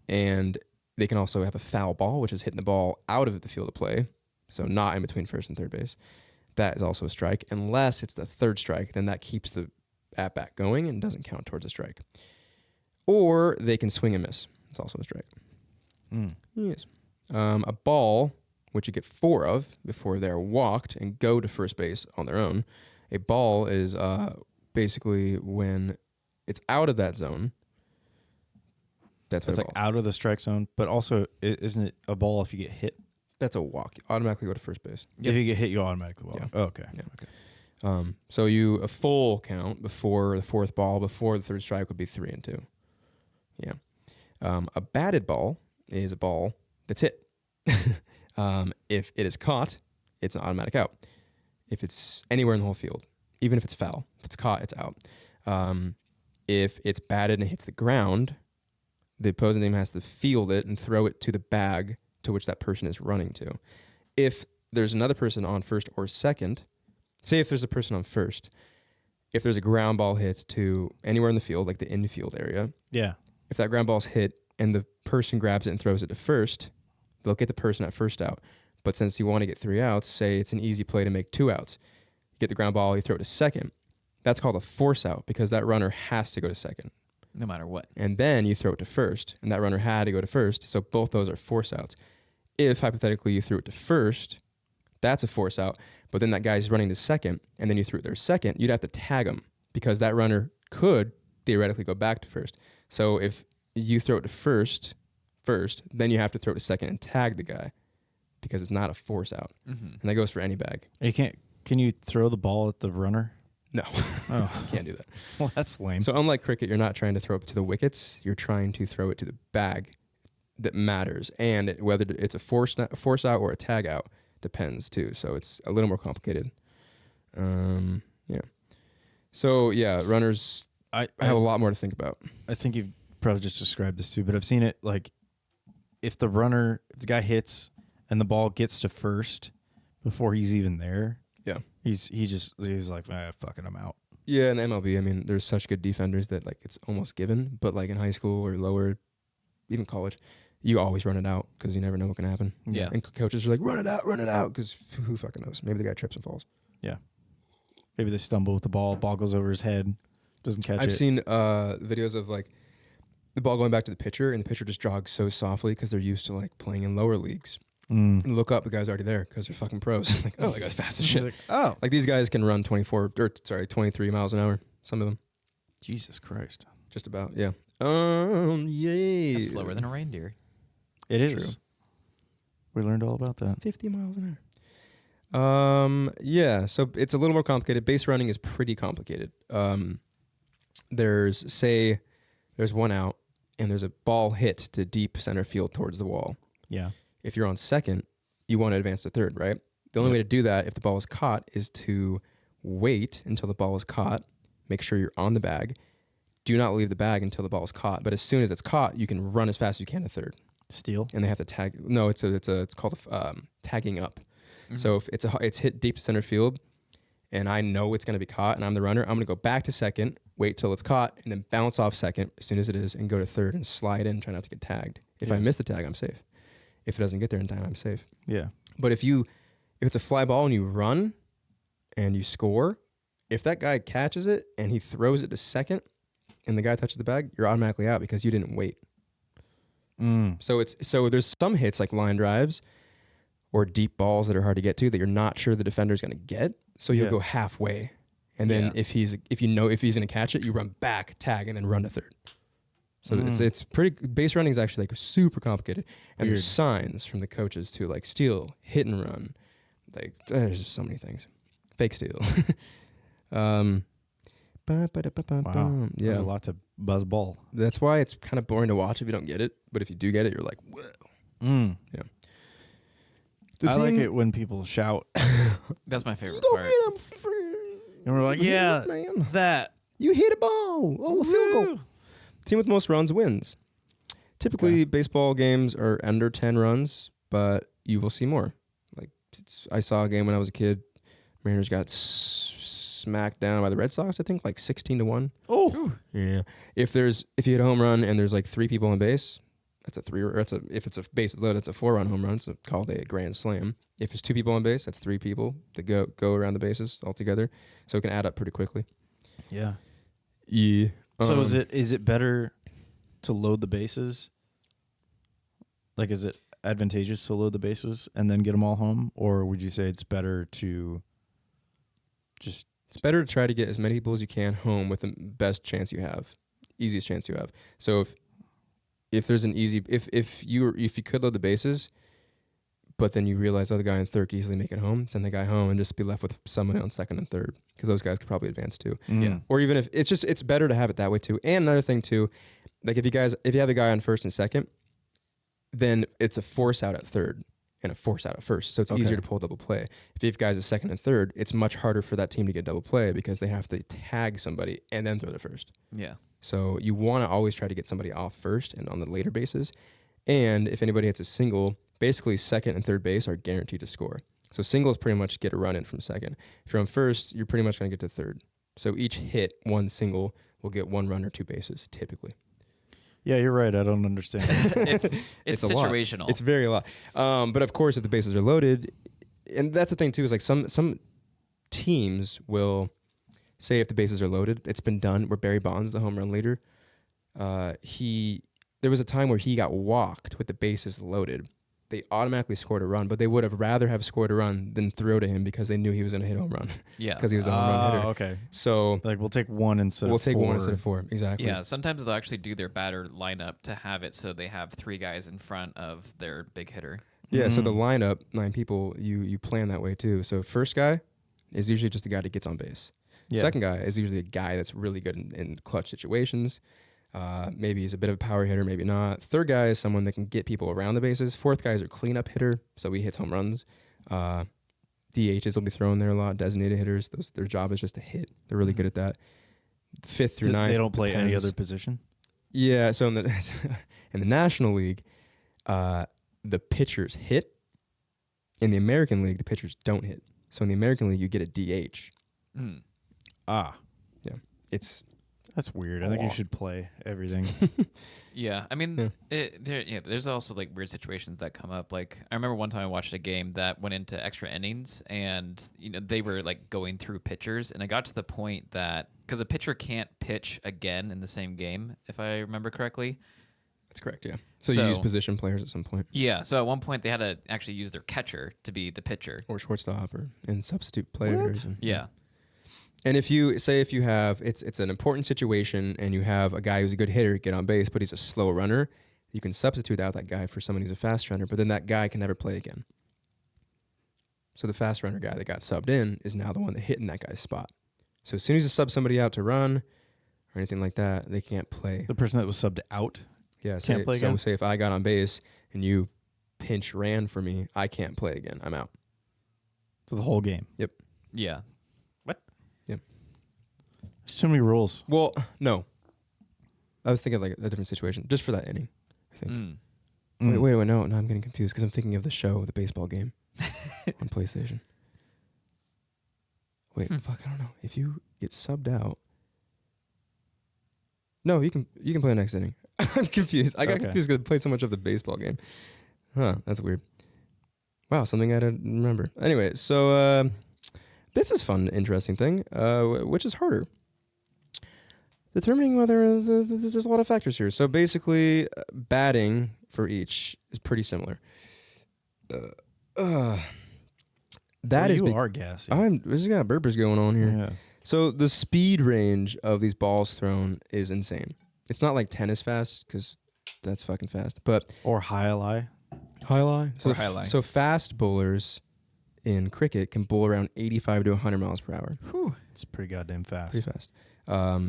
And they can also have a foul ball, which is hitting the ball out of the field of play, so not in between first and third base. That is also a strike. Unless it's the third strike, then that keeps the at-bat going and doesn't count towards a strike. Or they can swing and miss. It's also a strike. Yes. A ball, which you get 4 of before they're walked and go to first base on their own. A ball is basically when it's out of that zone. That's what It's a like ball. out of the strike zone, but also isn't it a ball if you get hit? That's a walk. You automatically go to first base. If you get hit, you automatically walk. Yeah. Oh, okay. Yeah. Okay. So a full count before the 4th ball, before the 3rd strike would be 3 and 2. Yeah. A batted ball is a ball that's hit. If it is caught, it's an automatic out. If it's anywhere in the whole field, even if it's foul, if it's caught, it's out. If it's batted and hits the ground, the opposing team has to field it and throw it to the bag to which that person is running to. If there's another person on first or second, say if there's a person on first, if there's a ground ball hit to anywhere in the field, like the infield area, Yeah. if that ground ball's hit and the person grabs it and throws it to first, they'll get the person at first out. But since you want to get 3 outs, say it's an easy play to make 2 outs. You get the ground ball, you throw it to second. That's called a force out because that runner has to go to second. No matter what. And then you throw it to first, and that runner had to go to first. So both those are force outs. If hypothetically you threw it to first, that's a force out. But then that guy's running to second, and then you threw it there second, you'd have to tag him because that runner could theoretically go back to first. So if you throw it to first, then you have to throw it to second and tag the guy because it's not a force out. And that goes for any bag. You can't. Can you throw the ball at the runner? No, Oh, can't do that. well, that's lame. So unlike cricket, you're not trying to throw it to the wickets. You're trying to throw it to the bag that matters. And whether it's a force out or a tag out depends too. So it's a little more complicated. Yeah. So yeah, runners I have a lot more to think about. I think you've probably just described this too, but I've seen it like if the guy hits and the ball gets to first before he's even there. Yeah. He's like, fucking I'm out. Yeah, in the MLB, I mean, there's such good defenders that like it's almost given. But like in high school or lower, even college, you always run it out because you never know what can happen. Yeah. And coaches are like, run it out, because who fucking knows? Maybe the guy trips and falls. Yeah. Maybe they stumble with the ball goes over his head, doesn't catch it. I've seen videos of like the ball going back to the pitcher, and the pitcher just jogs so softly because they're used to like playing in lower leagues. And look up, the guy's already there because they're fucking pros. Like, oh, that guy's fast as shit. Like, oh, Like these guys can run 23 miles an hour. Some of them. Jesus Christ. Just about, yeah. Yeah. That's slower than a reindeer. It It's is. true. We learned all about that. 50 miles an hour. Yeah, so it's a little more complicated. Base running is pretty complicated. There's one out, and there's a ball hit to deep center field towards the wall. Yeah. If you're on second, you want to advance to third, right? The only way to do that if the ball is caught is to wait until the ball is caught, make sure you're on the bag. Do not leave the bag until the ball is caught. But as soon as it's caught, you can run as fast as you can to third. Steal. And they have to tag. No, it's called tagging up. So if it's hit deep to center field, and I know it's going to be caught, and I'm the runner, I'm going to go back to second, wait till it's caught, and then bounce off second as soon as it is, and go to third and slide in, try not to get tagged. If I miss the tag, I'm safe. If it doesn't get there in time, I'm safe. Yeah. But if it's a fly ball and you run and you score, if that guy catches it and he throws it to second, and the guy touches the bag, you're automatically out because you didn't wait. So there's some hits like line drives or deep balls that are hard to get to that you're not sure the defender's going to get. So you'll go halfway, and then if he's going to catch it, you run back, tag, and then run to third. So it's pretty. Base running is actually like super complicated, and there's signs from the coaches too, like steal, hit and run. Like there's just so many things. Fake steal. Wow. Yeah, There's a lot to buzz ball. that's why it's kind of boring to watch if you don't get it. But if you do get it, you're like, whoa. Yeah. I like it when people shout. That's my favorite Go part. get him, And we're like, yeah, man. that. You hit a ball. Oh, a field goal. Team with most runs wins. Typically, baseball games are under 10 runs, but you will see more. Like I saw a game when I was a kid. Mariners got smacked down by the Red Sox, I think, like 16-1. Oh. Yeah. If you hit a home run and there's like 3 people on base, that's a 3. Or if it's a base load, it's a 4-run home run. It's called a grand slam. If it's 2 people on base, that's 3 people to go around the bases all together. So it can add up pretty quickly. Yeah. Yeah. So is it better to load the bases? Like, is it advantageous to load the bases and then get them all home, or would you say it's better to just? It's better to try to get as many people as you can home with the best chance you have, easiest chance you have. So if there's an easy if you could load the bases, but then you realize, the guy in third could easily make it home, send the guy home and just be left with someone on second and third, because those guys could probably advance too. Yeah. Or even if it's better to have it that way too. And another thing too, like if you have the guy on first and second, then it's a force out at third and a force out at first. So it's easier to pull double play. If you have guys at second and third, it's much harder for that team to get double play because they have to tag somebody and then throw to first. Yeah. So you want to always try to get somebody off first and on the later bases. And if anybody hits a single, basically second and third base are guaranteed to score. So singles pretty much get a run in from second. If you're on first, you're pretty much going to get to third. So each hit, one single, will get 1 run or 2 bases, typically. Yeah, you're right. I don't understand. It's a lot. situational. It's very a lot. But of course, if the bases are loaded, and that's the thing too, is like some teams will say if the bases are loaded, it's been done. Where Barry Bonds, the home run leader, there was a time where he got walked with the bases loaded. They automatically scored a run, but they would have rather have scored a run than throw to him because they knew he was going to hit a home run. Yeah. Because he was a home run hitter. Okay. So Like we'll take one instead we'll of take 4. 1 instead of 4. Exactly. Yeah, sometimes they'll actually do their batter lineup to have it so they have 3 guys in front of their big hitter. Yeah, so the lineup, 9 people, you plan that way too. So first guy is usually just a guy that gets on base. Yeah. Second guy is usually a guy that's really good in clutch situations. Maybe he's a bit of a power hitter, maybe not. Third guy is someone that can get people around the bases. Fourth guy is a cleanup hitter, so he hits home runs. DHs will be thrown there a lot. Designated hitters, their job is just to hit. They're really good at that. 5th through 9th. They don't play any depends. other position. Yeah, so in the National League, the pitchers hit. In the American League, the pitchers don't hit. So in the American League, you get a DH. Mm. Ah, Yeah, it's that's weird. I think you should play everything. Yeah, I mean, there's also like weird situations that come up. Like I remember one time I watched a game that went into extra innings, and they were like going through pitchers, and I got to the point that because a pitcher can't pitch again in the same game, if I remember correctly. That's correct, yeah. So you use position players at some point. Yeah, so at one point they had to actually use their catcher to be the pitcher. Or shortstop and substitute players. And, Yeah. And if you have it's an important situation and you have a guy who's a good hitter get on base, but he's a slow runner, you can substitute out that guy for someone who's a fast runner, but then that guy can never play again. So the fast runner guy that got subbed in is now the one that hit in that guy's spot. So as soon as you sub somebody out to run or anything like that, they can't play. The person that was subbed out. Yeah, Can't play again? say if I got on base and you pinch ran for me, I can't play again. I'm out. For the whole game. Yeah. There's too many rules. Well, no. I was thinking of like a different situation, just for that inning, I think. Wait, no, I'm getting confused because I'm thinking of the show, the baseball game on PlayStation. Wait, fuck, I don't know. If you get subbed out, no, you can play the next inning. I'm confused. I got confused because I played so much of the baseball game. Huh, that's weird. Wow, something I didn't remember. Anyway, so this is fun, interesting thing. Which is harder? Determining whether there's a lot of factors here. So basically, batting for each is pretty similar. That is you are gassy. This has got burpers going on here. Yeah. So the speed range of these balls thrown is insane. It's not like tennis fast because that's fucking fast, but Or high-lie. so Or high-lie. so fast bowlers in cricket can bowl around 85 to 100 miles per hour. It's pretty goddamn fast. Pretty fast.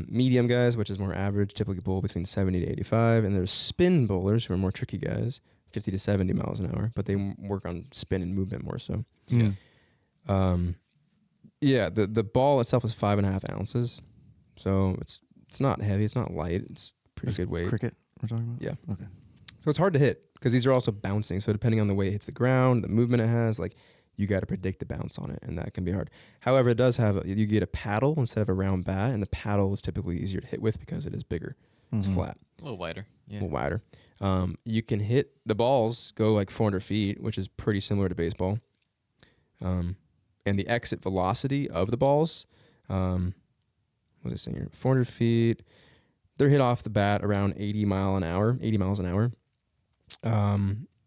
Medium guys, which is more average, typically bowl between 70 to 85. And there's spin bowlers, who are more tricky guys, 50 to 70 miles an hour, but they work on spin and movement more so. Yeah. The ball itself is 5.5 ounces. So it's not heavy, it's not light, it's pretty good weight. Cricket we're talking about? Yeah. Okay. So it's hard to hit because these are also bouncing. So depending on the way it hits the ground, the movement it has, like you got to predict the bounce on it, and that can be hard. However, it does have you get a paddle instead of a round bat, and the paddle is typically easier to hit with because it is bigger. It's flat, A little wider. a Yeah. little wider. You can hit the balls go like 400 feet, which is pretty similar to baseball. And the exit velocity of the balls, what was I saying here? 400 feet. They're hit off the bat around 80 miles an hour.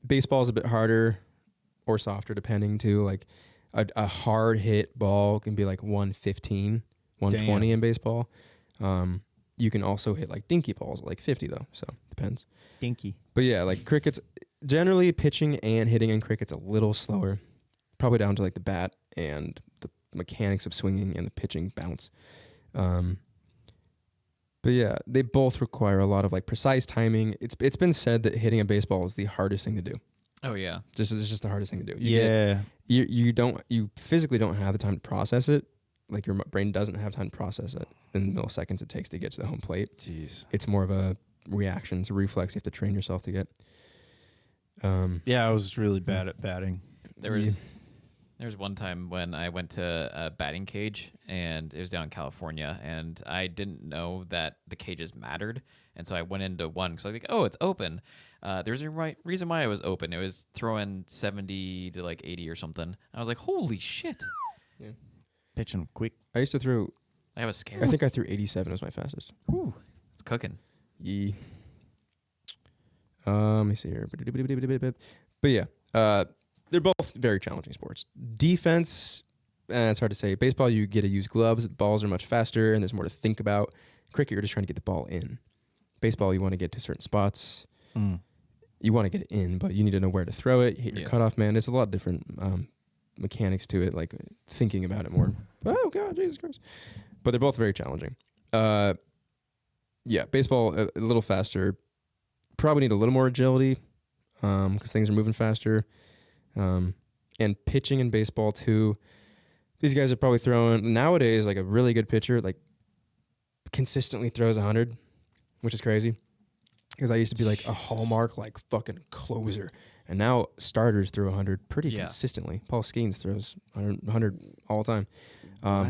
Baseball is a bit harder or softer, depending too. Like a hard hit ball can be like 115, 120 in baseball. You can also hit like dinky balls at like 50 though, so depends. Dinky. But yeah, like cricket's generally pitching and hitting in cricket's a little slower, probably down to like the bat and the mechanics of swinging and the pitching bounce. But yeah, they both require a lot of like precise timing. It's been said that hitting a baseball is the hardest thing to do. Oh yeah. It's just the hardest thing to do. You physically don't have the time to process it. Like your brain doesn't have time to process it in the milliseconds it takes to get to the home plate. Jeez. It's more of a reaction. It's a reflex you have to train yourself to get. Yeah, I was really bad at batting. There was one time when I went to a batting cage, and it was down in California, and I didn't know that the cages mattered, and so I went into one because I was like, oh, it's open. There's a reason why it was open. It was throwing 70 to like 80 or something. I was like, holy shit. Yeah. Pitching quick. I used to throw. I was scared. I think I threw 87 as my fastest. Whew, it's cooking. Yeah. Let me see here. But yeah, they're both very challenging sports. Defense, it's hard to say. Baseball, you get to use gloves. Balls are much faster, and there's more to think about. Cricket, you're just trying to get the ball in. Baseball, you want to get to certain spots. You want to get it in, but you need to know where to throw it. Hit your cutoff man. There's a lot of different mechanics to it, like thinking about it more. Oh, God, Jesus Christ. But they're both very challenging. Yeah, baseball, a little faster. Probably need a little more agility because things are moving faster. And pitching in baseball, too. These guys are probably throwing, nowadays, like a really good pitcher, like consistently throws 100, which is crazy. Because I used to be like a hallmark, like fucking closer. And now starters throw 100 pretty consistently. Paul Skeens throws 100 all the time.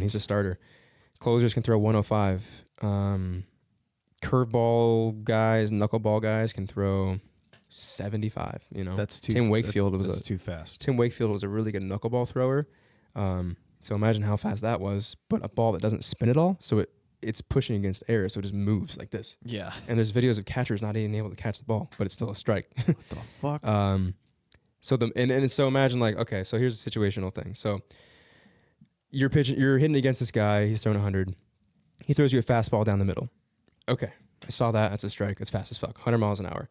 He's a starter. Closers can throw 105. Curveball guys, knuckleball guys can throw 75. You know, That's too. Tim Wakefield that's too fast. Tim Wakefield was a really good knuckleball thrower. So imagine how fast that was. But a ball that doesn't spin at all, so it's pushing against air, so it just moves like this. Yeah. And there's videos of catchers not even able to catch the ball, but it's still a strike. What the fuck? So imagine like, okay, so here's a situational thing. So you're hitting against this guy. He's throwing 100. He throws you a fastball down the middle. Okay, I saw that. That's a strike. It's fast as fuck. 100 miles an hour.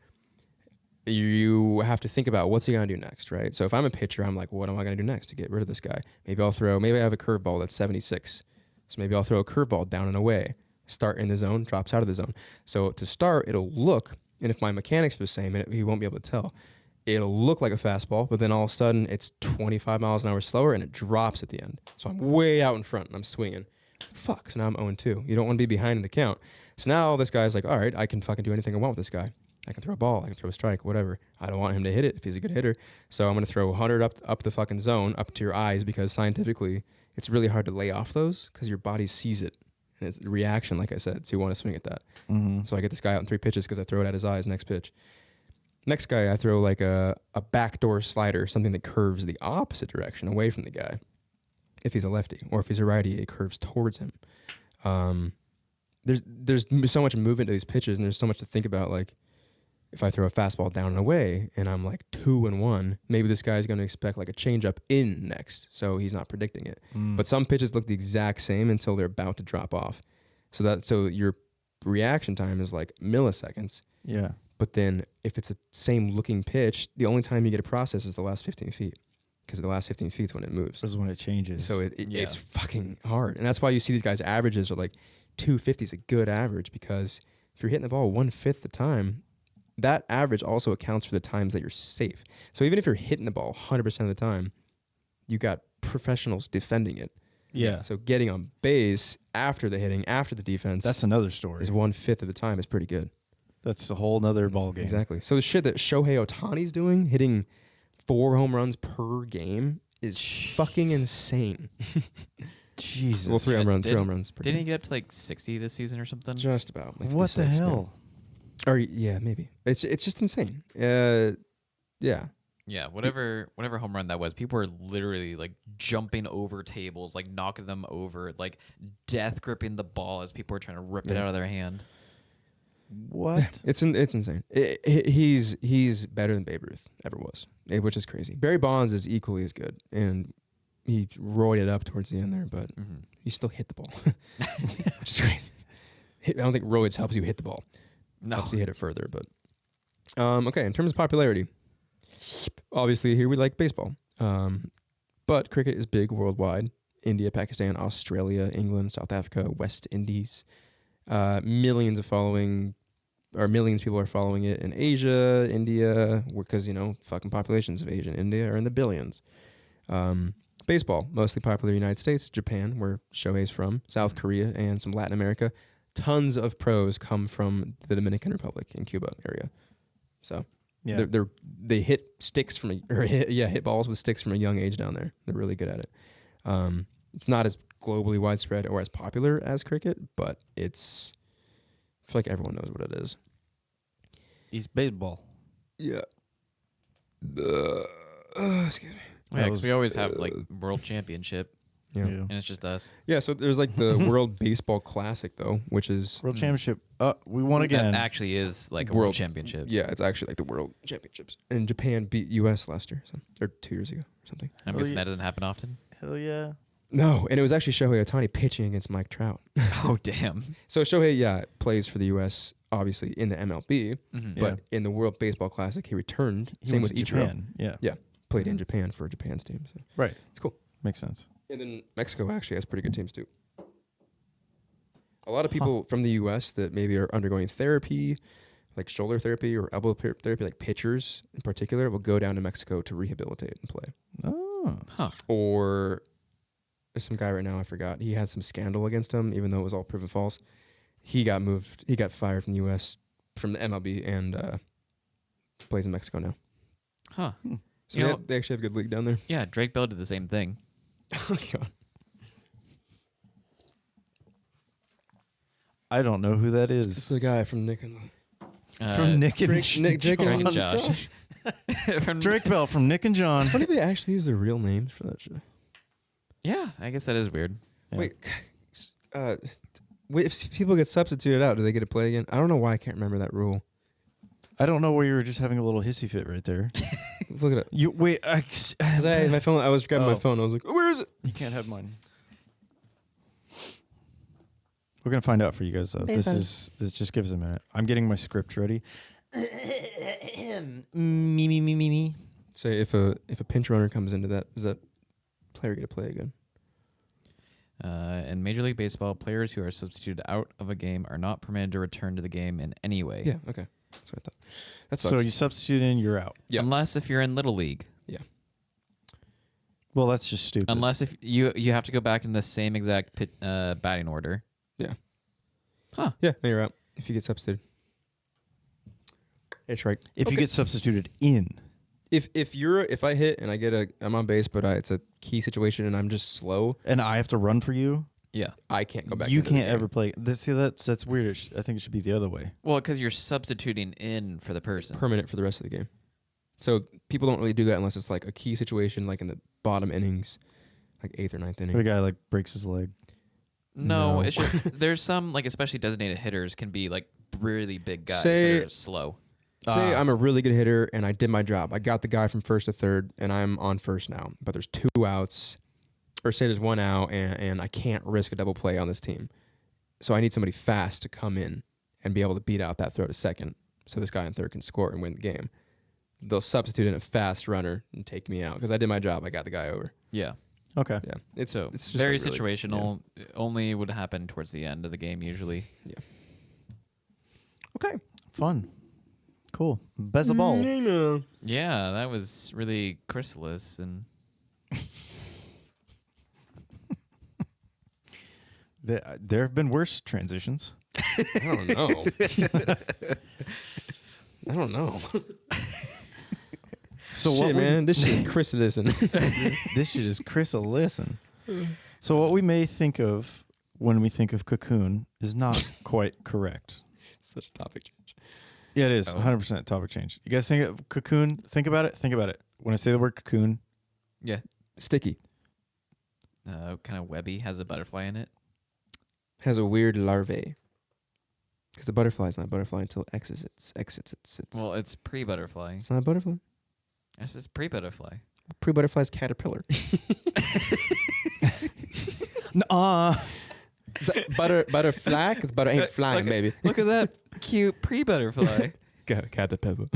You have to think about what's he gonna do next, right? So if I'm a pitcher, I'm like, what am I gonna do next to get rid of this guy? Maybe I have a curveball that's 76. So maybe I'll throw a curveball down and away. Start in the zone, drops out of the zone. So to start, it'll look, and if my mechanics are the same, and he won't be able to tell, it'll look like a fastball, but then all of a sudden it's 25 miles an hour slower and it drops at the end. So I'm way out in front and I'm swinging. Fuck, so now I'm 0-2. You don't want to be behind in the count. So now this guy's like, all right, I can fucking do anything I want with this guy. I can throw a ball, I can throw a strike, whatever. I don't want him to hit it if he's a good hitter. So I'm going to throw 100 up the fucking zone, up to your eyes, because scientifically it's really hard to lay off those because your body sees it. And it's a reaction, like I said, so you want to swing at that. Mm-hmm. So I get this guy out in 3 pitches because I throw it at his eyes next pitch. Next guy, I throw like a backdoor slider, something that curves the opposite direction away from the guy. If he's a lefty, or if he's a righty, it curves towards him. There's so much movement to these pitches, and there's so much to think about. Like, if I throw a fastball down and away, and I'm like 2-1, maybe this guy's going to expect like a changeup in next, so he's not predicting it. But some pitches look the exact same until they're about to drop off. So your reaction time is like milliseconds. Yeah. But then if it's the same looking pitch, the only time you get to process is the last 15 feet. Because the last 15 feet is when it moves. This is when it changes. So it's fucking hard. And that's why you see these guys' averages are like 250 is a good average, because if you're hitting the ball 1/5 the time, that average also accounts for the times that you're safe. So even if you're hitting the ball 100% of the time, you got professionals defending it. yeah. So getting on base after the hitting, after the defense, That's another story. is 1/5 of the time is pretty good. That's a whole nother ball game. Exactly. So the shit that Shohei Ohtani's doing, hitting 4 home runs per game, is fucking insane. Jesus. Well, 3 home runs. Didn't- 3 home runs per Didn't he game. get up to like 60 this season or something? Just about. Like What the 56, hell? Or yeah, maybe. It's just insane. Yeah. Yeah, whatever home run that was, people were literally like jumping over tables, like knocking them over, like death gripping the ball as people were trying to rip it Yeah. out of their hand. What? It's insane. He's better than Babe Ruth ever was, which is crazy. Barry Bonds is equally as good, and he roided up towards the end there, but he still hit the ball, which is crazy. I don't think roids helps you hit the ball. No. Helps you hit it further, but okay. In terms of popularity, obviously here we like baseball, but cricket is big worldwide. India, Pakistan, Australia, England, South Africa, West Indies. Millions people are following it in Asia, India, because, fucking populations of Asia and India are in the billions. Baseball, mostly popular in the United States, Japan, where Shohei's from, South Korea, and some Latin America. Tons of pros come from the Dominican Republic and Cuba area. So Yeah. they hit sticks hit balls with sticks from a young age down there. They're really good at it. It's not as globally widespread or as popular as cricket, but I feel like everyone knows what it is. He's baseball. Yeah. Excuse me. Yeah, because we always have like world championship, Yeah. and it's just us. Yeah, so there's like the World Baseball Classic, though, which is... World Championship. We won That again. actually is like a world championship. Yeah, it's actually like the World Championships. And Japan beat U.S. last year, or 2 years ago or something. I'm guessing that doesn't happen often. Hell yeah. No, and it was actually Shohei Ohtani pitching against Mike Trout. Oh, damn. So Shohei, plays for the U.S., obviously, in the MLB, Mhm. but in the World Baseball Classic, he returned. He Same went with to Ichiro. Japan. Yeah. Yeah, played in Japan for Japan's team. So Right. it's cool. Makes sense. And then Mexico actually has pretty good teams, too. A lot of people from the U.S. that maybe are undergoing therapy, like shoulder therapy or elbow therapy, like pitchers in particular, will go down to Mexico to rehabilitate and play. Oh. Huh. Or there's some guy right now, I forgot. He had some scandal against him, even though it was all proven false. He got moved. He got fired from the U.S., from the MLB, and plays in Mexico now. Huh. So You know- they actually have a good league down there. Yeah, Drake Bell did the same thing. Oh, my God. I don't know who that This is. is the guy from Nick and... From Nick and Drake John. and Josh. From- Drake Bell from Nick and John. It's funny they actually use their real names for that shit. Yeah, I guess that is weird. Yeah. Wait, if people get substituted out, do they get to play again? I don't know why I can't remember that rule. I don't know where you were just having a little hissy fit right there. Look it up. You wait. My phone. I was grabbing my Oh. phone. I was like, oh, where is it? You can't have mine. We're gonna find out for you guys though. Maybe. This just gives a minute. I'm getting my script ready. Me. Say if a pinch runner comes into that, is that player get to play again? In Major League Baseball, players who are substituted out of a game are not permitted to return to the game in any way. Yeah. Okay. That's what I thought. That's So you substitute in, you're out. Yeah. Unless if you're in Little League. Well, that's just stupid. Unless if you have to go back in the same exact batting order. Yeah. Huh. Yeah. No, you're out if you get substituted. It's right. If you get substituted in. If I hit and I'm on base, but it's a key situation and I'm just slow, And I have to run for you. Yeah. I can't go back. You into the can't game. ever play. See, that's weird. I think it should be the other way. Well, because you're substituting in for the person. permanent for the rest of the game. So people don't really do that unless it's like a key situation, like in the bottom innings, like 8th or 9th The inning. guy like breaks his leg. No, No. it's just there's some like especially designated hitters can be like really big guys Say- that are slow. Say I'm a really good hitter and I did my job. I got the guy from first to third and I'm on first now, but there's 2 outs, or say there's 1 out and I can't risk a double play on this team. So I need somebody fast to come in and be able to beat out that throw to second so this guy in third can score and win the game. They'll substitute in a fast runner and take me out because I did my job. I got the guy over. Yeah. Okay. Yeah. It's just very like really- situational. Only would happen towards the end of the game usually. Okay. Fun. Cool. Best of all. Yeah, that was really Chrysalis and There have been worse transitions. I don't know. I don't know. So Shit, what man, this shit is Chrysalis. this shit is Chrysalis. So what we may think of when we think of Cocoon is not quite correct. Such a topic change. Yeah, it is. Oh. 100% topic change. You guys think of Cocoon? Think about it. Think about it. When I say the word Cocoon, yeah, Sticky. kind of webby, has a butterfly in it. Has a weird larvae. Because the butterfly's not a butterfly until it exits. Well, it's pre-butterfly. It's not a butterfly. It's pre-butterfly. Pre-butterfly's caterpillar. Butterfly, because butter ain't flying, baby. Look at that cute pre-butterfly. Caterpillar.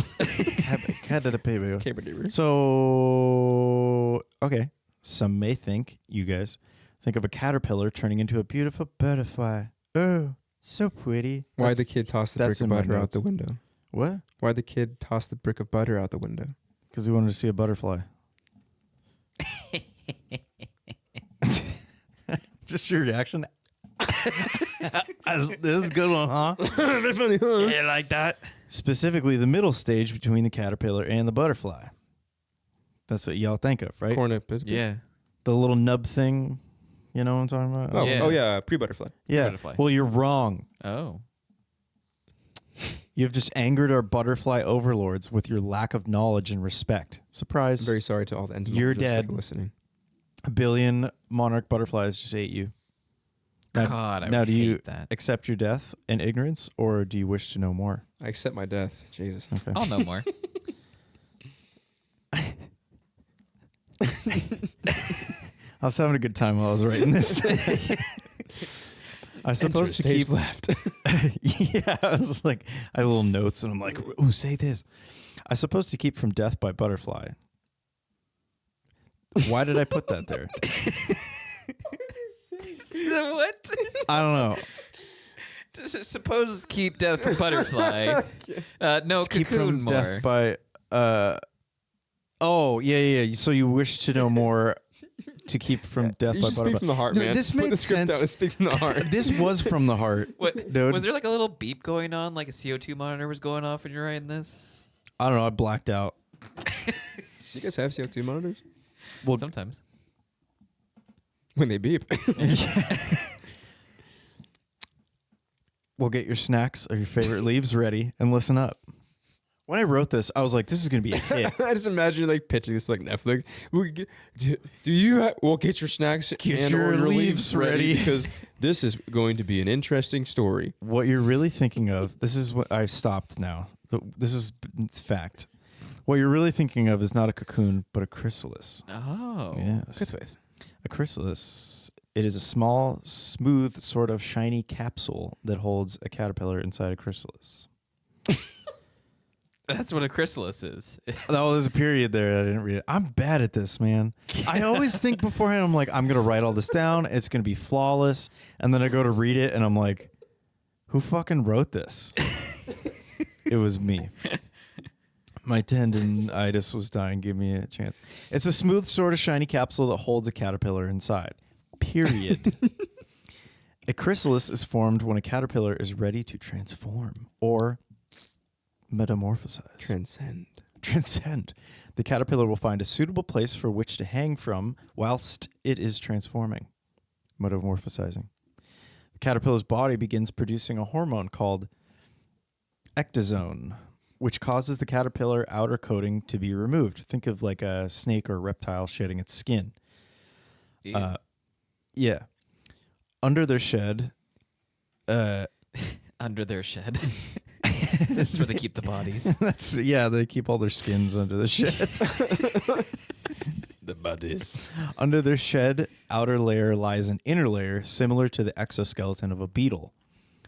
Caterpillar. So, okay. Some may think, you guys, think of a caterpillar turning into a beautiful butterfly. Oh, so pretty. Why'd the kid toss the brick that's of in my butter out notes. the window? What? Why'd the kid toss the brick of butter out the window? Because we wanted to see a butterfly. Just your reaction. This is a good one, huh? Yeah, like that. Specifically, the middle stage between the caterpillar and the butterfly. That's what y'all think of, right? Corn up. Yeah. The little nub thing. You know what I'm talking about? Oh, Yeah. oh yeah, pre-butterfly. Yeah. Butterfly. Well, you're wrong. Oh. You've just angered our butterfly overlords with your lack of knowledge and respect. Surprise. I'm very sorry to all the You're entomologists that dead. are listening. A billion monarch butterflies just ate you. Now- God, I now would do you hate that. accept your death and ignorance, or do you wish to know more? I accept my death. Jesus. Okay. I'll know more. I was having a good time while I was writing this. I was supposed to keep left. yeah, I was just like, I have little notes, and I'm like, ooh, say this. I was supposed to keep from death by butterfly. Why did I put that there? What? I don't know. Suppose keep death from butterfly. No, Let's keep Cocoon from more. death by. Oh yeah. So you wish to know more to keep from death You by should speak butterfly. from the heart, No, man. this Put made the script sense. out and speak from the heart. This was from the heart, What, dude. was there like a little beep going on, like a CO2 monitor was going off when you're writing this? I don't know. I blacked out. Do you guys have CO2 monitors? Well, Sometimes. When they beep. Well, get your snacks or your favorite leaves ready and listen up. When I wrote this, I was like, this is going to be a hit. I just imagine you like pitching this to, like Netflix. Well, get your snacks Get and your or your leaves leaves ready. ready because this is going to be an interesting story. What you're really thinking of, this is what I've stopped now. This is fact. What you're really thinking of is not a cocoon, but a chrysalis. Oh. Yes. Good faith. A chrysalis It is a small, smooth, sort of shiny capsule that holds a caterpillar inside a chrysalis. That's what a chrysalis is. Oh, there's a period there. I didn't read it. I'm bad at this, man. I always think beforehand, I'm like, I'm going to write all this down. It's going to be flawless. And then I go to read it, and I'm like, who fucking wrote this? It was me. My tendinitis was dying. Give me a chance. It's a smooth, sort of shiny capsule that holds a caterpillar inside. Period. A chrysalis is formed when a caterpillar is ready to transform or metamorphosize. Transcend. The caterpillar will find a suitable place for which to hang from whilst it is transforming, metamorphosizing. The caterpillar's body begins producing a hormone called ecdysone, which causes the caterpillar outer coating to be removed. Think of like a snake or reptile shedding its skin. Yeah. Under their shed. Under their shed. That's where they keep the bodies. They keep all their skins under the shed. The bodies. Under their shed outer layer lies an inner layer similar to the exoskeleton of a beetle.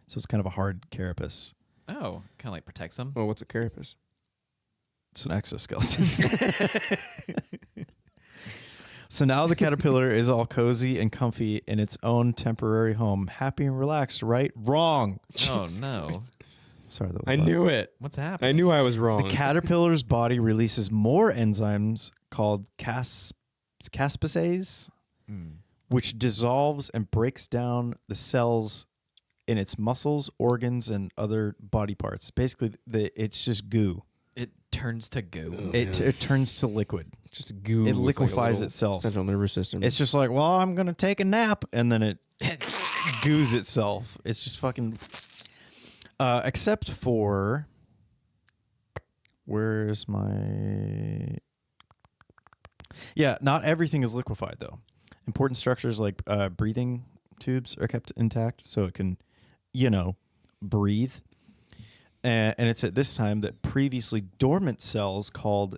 So it's kind of a hard carapace. Oh, kind of like protects them. Oh, what's a carapace? It's an exoskeleton. So now the caterpillar is all cozy and comfy in its own temporary home. Happy and relaxed, right? Wrong. Oh, no. Sorry, that was I loud. knew it. What's happening? I knew I was wrong. The caterpillar's body releases more enzymes called caspases, which dissolves and breaks down the cells in its muscles, organs, and other body parts. Basically, it's just goo. It turns to goo. It turns to liquid. Just goo. It with liquefies like a itself. Central nervous system. It's just like, well, I'm going to take a nap. And then it goos itself. It's just fucking... except for... Where's my... Yeah, not everything is liquefied, though. Important structures like breathing tubes are kept intact, so it can, breathe. And it's at this time that previously dormant cells called...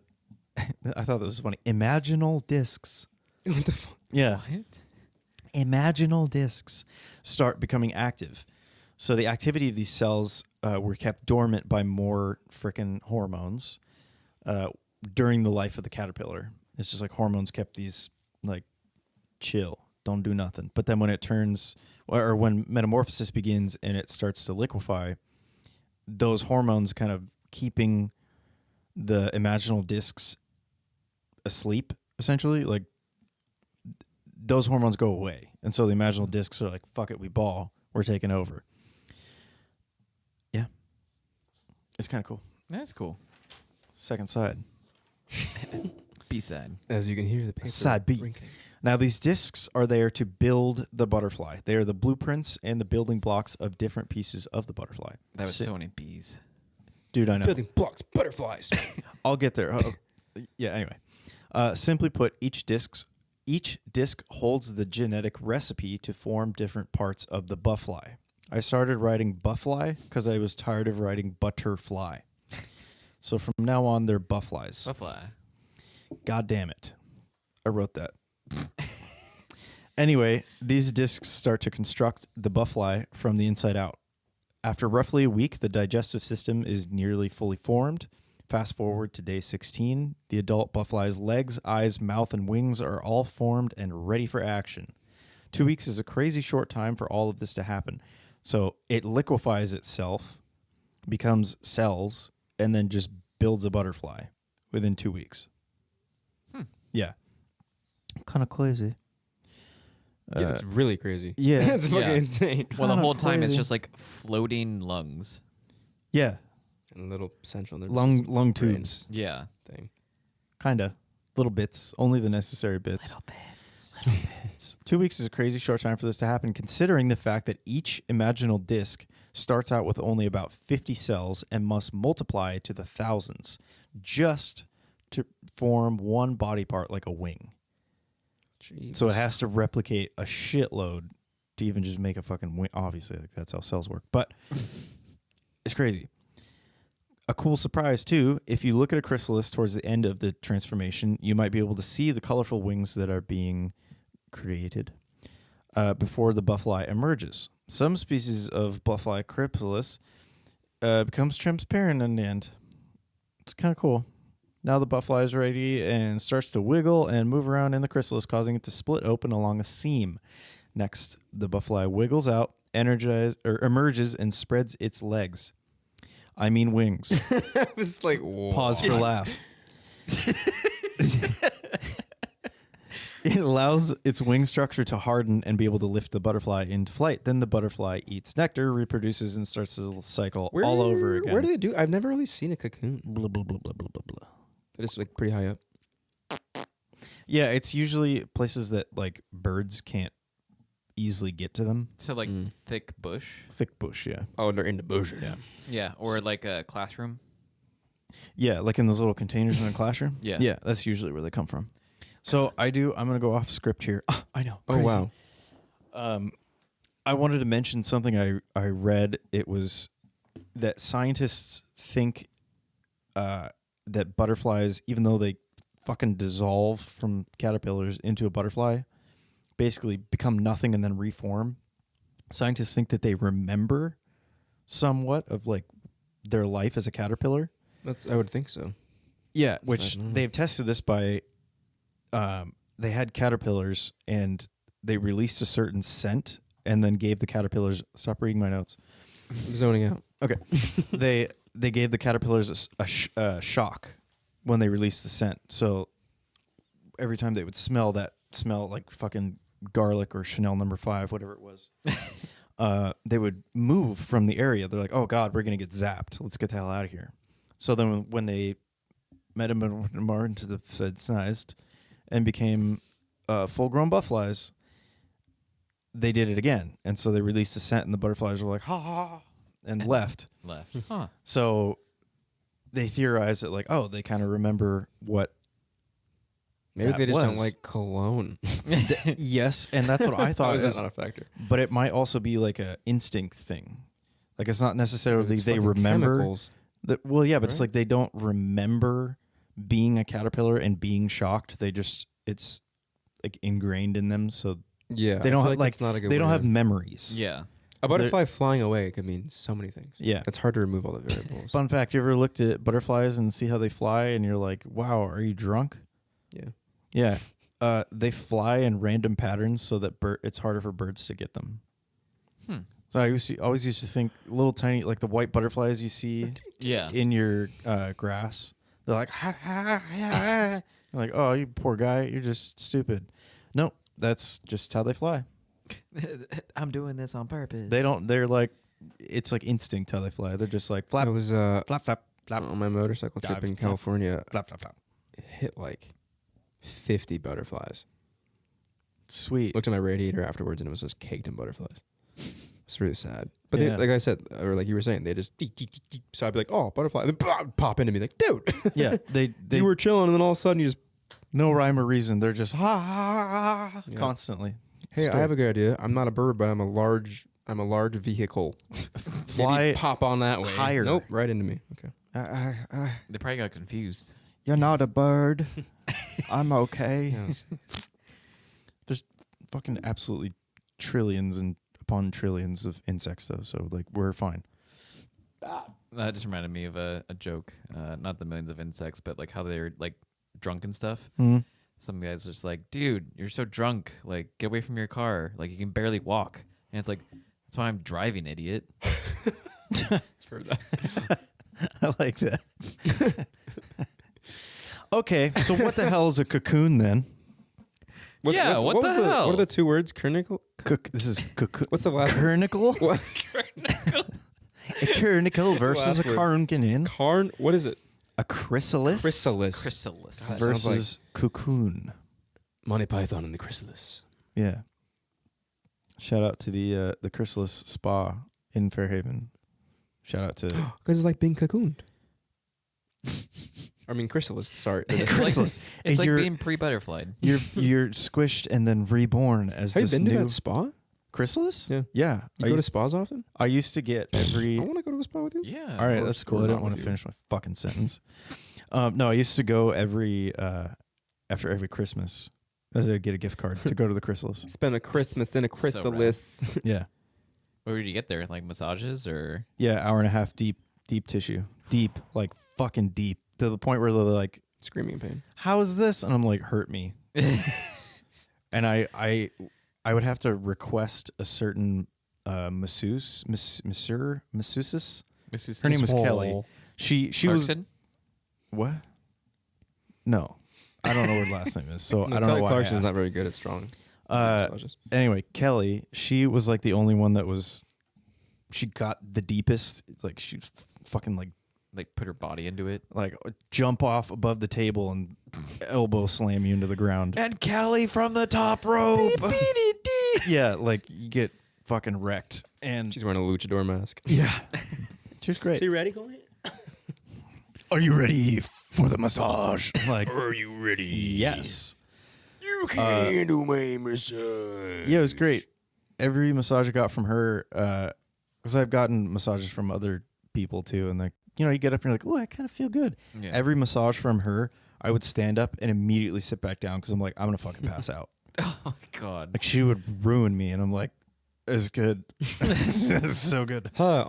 I thought that was funny. Imaginal discs. What the fuck? Yeah. What? Imaginal discs start becoming active. So the activity of these cells were kept dormant by more frickin' hormones during the life of the caterpillar. It's just like hormones kept these like chill, don't do nothing. But then when it turns, or when metamorphosis begins and it starts to liquefy, those hormones kind of keeping the imaginal discs asleep, essentially. Like those hormones go away. And so the imaginal discs are like, fuck it, we ball. We're taking over. Yeah. It's kind of cool. That's cool. Second side. B-side. As you can hear the paper. Side B. wrinkling. Now, these discs are there to build the butterfly. They are the blueprints and the building blocks of different pieces of the butterfly. That was so many bees. Dude, I know. Building blocks, butterflies. I'll get there. Yeah, anyway. Simply put, each disc holds the genetic recipe to form different parts of the buffly. I started writing buffly because I was tired of writing butterfly. So from now on, they're bufflies. Butterfly. God damn it. I wrote that. Anyway, these discs start to construct the buffly from the inside out. After roughly a week, the digestive system is nearly fully formed. Fast forward to day 16, the adult buffly's legs, eyes, mouth, and wings are all formed and ready for action. 2 weeks is a crazy short time for all of this to happen. So it liquefies itself, becomes cells, and then just builds a butterfly within 2 weeks. Yeah. Kind of crazy. Yeah, it's really crazy. Yeah. It's fucking Yeah. insane. Well, the Kinda whole time it's crazy. just like floating lungs. Yeah. And little central nervous Lung system lung brain tubes. Yeah. thing. Kind of. Little bits. Only the necessary bits. Little bits. 2 weeks is a crazy short time for this to happen, considering the fact that each imaginal disc starts out with only about 50 cells and must multiply to the thousands just to form one body part like a wing. Jeez. So it has to replicate a shitload to even just make a fucking wing. Obviously, like that's how cells work. But it's crazy. A cool surprise, too, if you look at a chrysalis towards the end of the transformation, you might be able to see the colorful wings that are being created. before the butterfly emerges. Some species of butterfly Chrysalis becomes transparent in the end. It's kind of cool. Now the butterfly is ready and starts to wiggle and move around in the chrysalis, causing it to split open along a seam. Next, the butterfly wiggles out, emerges, and spreads its legs. I mean wings. I was like, Pause for laugh. It allows its wing structure to harden and be able to lift the butterfly into flight. Then the butterfly eats nectar, reproduces, and starts the cycle all over again. Where do they do? I've never really seen a cocoon. Blah, blah, blah, blah, blah, blah, blah. It's like pretty high up. Yeah, it's usually places that like birds can't easily get to them. So like thick bush. Thick bush, yeah. Oh, they're in the bush. Yeah. Yeah, or like a classroom. Yeah, like in those little containers in a classroom. Yeah. Yeah, that's usually where they come from. So I'm going to go off script here. Oh, I know. Oh, Crazy. wow. I wanted to mention something I read. It was that scientists think that butterflies, even though they fucking dissolve from caterpillars into a butterfly, basically become nothing and then reform. Scientists think that they remember somewhat of like their life as a caterpillar. I would think so. Yeah, which they've tested this by they had caterpillars and they released a certain scent and then gave the caterpillars, stop reading my notes. I'm zoning out. Okay. they gave the caterpillars a shock when they released the scent. So every time they would smell like fucking garlic or Chanel No. 5, whatever it was, they would move from the area. They're like, oh God, we're going to get zapped. Let's get the hell out of here. So then when they metamorphosized and became full-grown butterflies, they did it again. And so they released the scent and the butterflies were like, ha ha, ha, and left. Huh. So they theorized that like, oh, they kind of remember what Maybe that they just don't was. like cologne. Yes, and that's what I thought. How is that is- not a factor? but it might also be like a instinct thing. Like it's not necessarily It's they fucking remember. chemicals. Well, yeah, but it's Right? like they don't remember being a caterpillar and being shocked. It's like ingrained in them, so Yeah, they I don't feel have like that's not a good they don't way have to- memories. Yeah. A butterfly flying away could mean so many things. Yeah. It's hard to remove all the variables. Fun fact: you ever looked at butterflies and see how they fly, and you're like, "Wow, are you drunk?" Yeah. Yeah. They fly in random patterns so that it's harder for birds to get them. So I always used to think little tiny, like the white butterflies you see Yeah. in your grass. They're like, ha, ha, ha, ha. You're like, oh, you poor guy, you're just stupid. No, that's just how they fly. I'm doing this on purpose. They're like, it's like instinct how they fly. They're just like flap, I was flap, flap, flap, on my motorcycle trip Dive, in flap. California. flap, flap, flap. It hit like 50 butterflies. Sweet. Looked at my radiator afterwards and it was just caked in butterflies. It's really sad. But Yeah. they, like I said, or like you were saying, they just deep, deep, deep, deep. So I'd be like, oh, butterfly. And then pop into me like, dude. Yeah, they You were chilling and then all of a sudden you just, no rhyme or reason. They're just ha ha ha, ha Yeah. constantly. hey, I have a good idea. I'm not a bird, but I'm a large vehicle. Fly Maybe pop on that way. higher. Nope, right into me. Okay. They probably got confused. You're not a bird. I'm okay. Yes. There's fucking absolutely trillions and upon trillions of insects, though. So like we're fine. That just reminded me of a joke. Not the millions of insects, but like how they're like drunk and stuff. Mm-hmm. Some guys are just like, dude, you're so drunk. Like, get away from your car. Like, you can barely walk. And it's like, that's why I'm driving, idiot. Heard that. I like that. Okay, so what the hell is a cocoon then? Yeah, what the hell? What are the two words? Kernicle? This is cocoon. What's the last word? Kernicle? What? A kernicle What's the versus last a word? carnkin. Carn? What is it? A chrysalis? Chrysalis. Chrysalis. God, sounds versus cocoon. Monty Python and the Chrysalis. Yeah. Shout out to the Chrysalis Spa in Fairhaven. Shout out to Because it's like being cocooned. I mean, chrysalis. Sorry. Chrysalis. It's like You're- being pre-butterflied. You're squished and then reborn as Have you this been to new that spa? chrysalis. Yeah. Yeah. You I go to used, spas often? I used to get every. I want to go to a spa with you. Yeah. All right, Or- that's cool. or I not didn't want with to you. finish my fucking sentence. No, I used to go every after every Christmas As I get a gift card to go to the Chrysalis. Spend a Christmas in a So Chrysalis. Yeah. Where did you get there? Like massages or? Yeah, hour and a half deep tissue. Deep, like fucking deep. To the point where they're like, Screaming in pain. how is this? And I'm like, hurt me. And I would have to request a certain masseuse. Her name was Kelly. She was Clarkson? what? No. I don't know what her last name is. So I don't know why I Clarkson's asked. not very good at strong massages. Anyway, Kelly, she was like the only one that was. She got the deepest. Like she fucking like Put her body into it. jump off above the table and elbow slam you into the ground. And Kelly from the top rope. Yeah, like you get fucking wrecked. And She's wearing a luchador mask. yeah, she was great. ready, Cully? Are you ready for the massage? I'm like, Are you ready? yes. You can handle my massage. Yeah, it was great. Every massage I got from her, because I've gotten massages from other people too, and like, you get up and you're like, oh, I kind of feel good. Yeah. Every massage from her, I would stand up and immediately sit back down because I'm like, I'm gonna fucking pass out. Oh my god. Like she would ruin me, and I'm like, it's good. It's so good. Hi,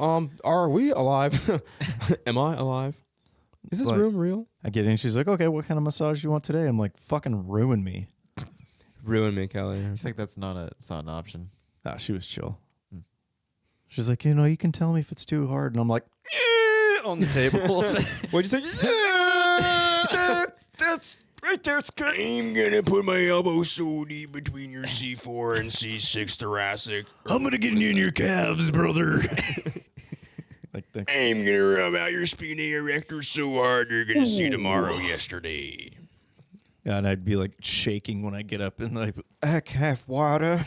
are we alive? Am I alive? Is this Like- room real? I get in, she's like, okay, what kind of massage do you want today? I'm like, fucking ruin me. Ruin me, Kelly. It's like it's not an option. Nah, she was chill. Hmm. She's like, you can tell me if it's too hard, and I'm like, on the table. What'd you say? That's right there. It's good. I'm gonna put my elbow so deep between your C4 and C6 thoracic. I'm gonna get in your calves, brother. Like, thanks. I'm gonna rub out your spina erector so hard you're gonna see tomorrow yesterday. Yeah, and I'd be like shaking when I get up and like, I can have water.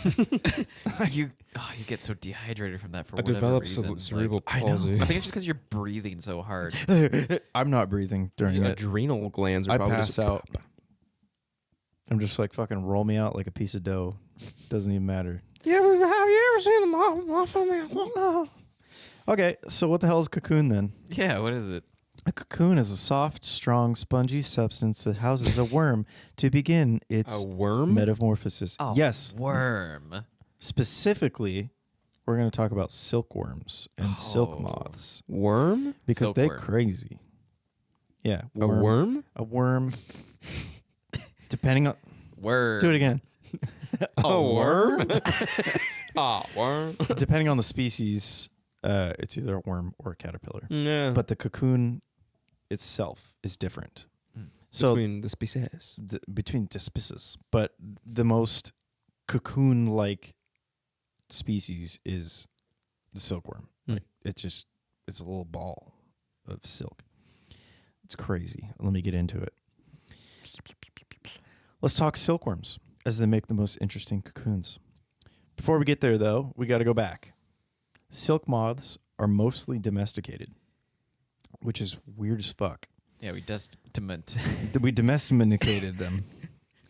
You get so dehydrated from that for I whatever developed reason. cerebral I know. palsy. I think it's just because you're breathing so hard. I'm not breathing during Your it. adrenal glands are I probably pass just out. I'm just like, fucking roll me out like a piece of dough. Doesn't even matter. Have you ever seen the Muffin Man? Okay, so what the hell is Cocoon then? Yeah, what is it? A cocoon is a soft, strong, spongy substance that houses a worm to begin its A worm? metamorphosis. Oh, Yes, worm. specifically, we're going to talk about silkworms and silk Oh. moths Worm? because they're Silkworm. crazy. Yeah, A worm? A worm. Depending on, Worm. do it again. A worm? Worm. Depending on the species, it's either a worm or a caterpillar. Yeah. But the cocoon itself is different. So between the species. between the species, but the most cocoon-like species is the silkworm. Hmm. Like it's a little ball of silk. It's crazy. Let me get into it. Let's talk silkworms as they make the most interesting cocoons. Before we get there, though, we got to go back. Silk moths are mostly domesticated, which is weird as fuck. Yeah, we We domesticated them.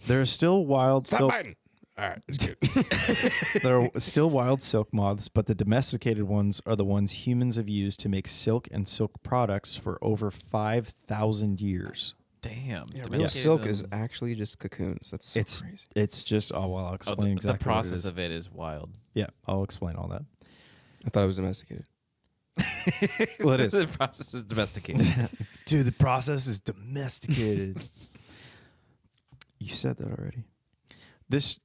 There are still wild Stop silk. biting. All right, it's good. There are still wild silk moths, but the domesticated ones are the ones humans have used to make silk and silk products for over 5,000 years. Damn. Real domesticated silk them. is actually just cocoons. That's so It's crazy. it's just well, I'll Oh, explain the exactly process what it is. of it is wild. Yeah, I'll explain all that. I thought it was domesticated. Well, it is. The process is domesticated. Dude, the process is domesticated. You said that already. This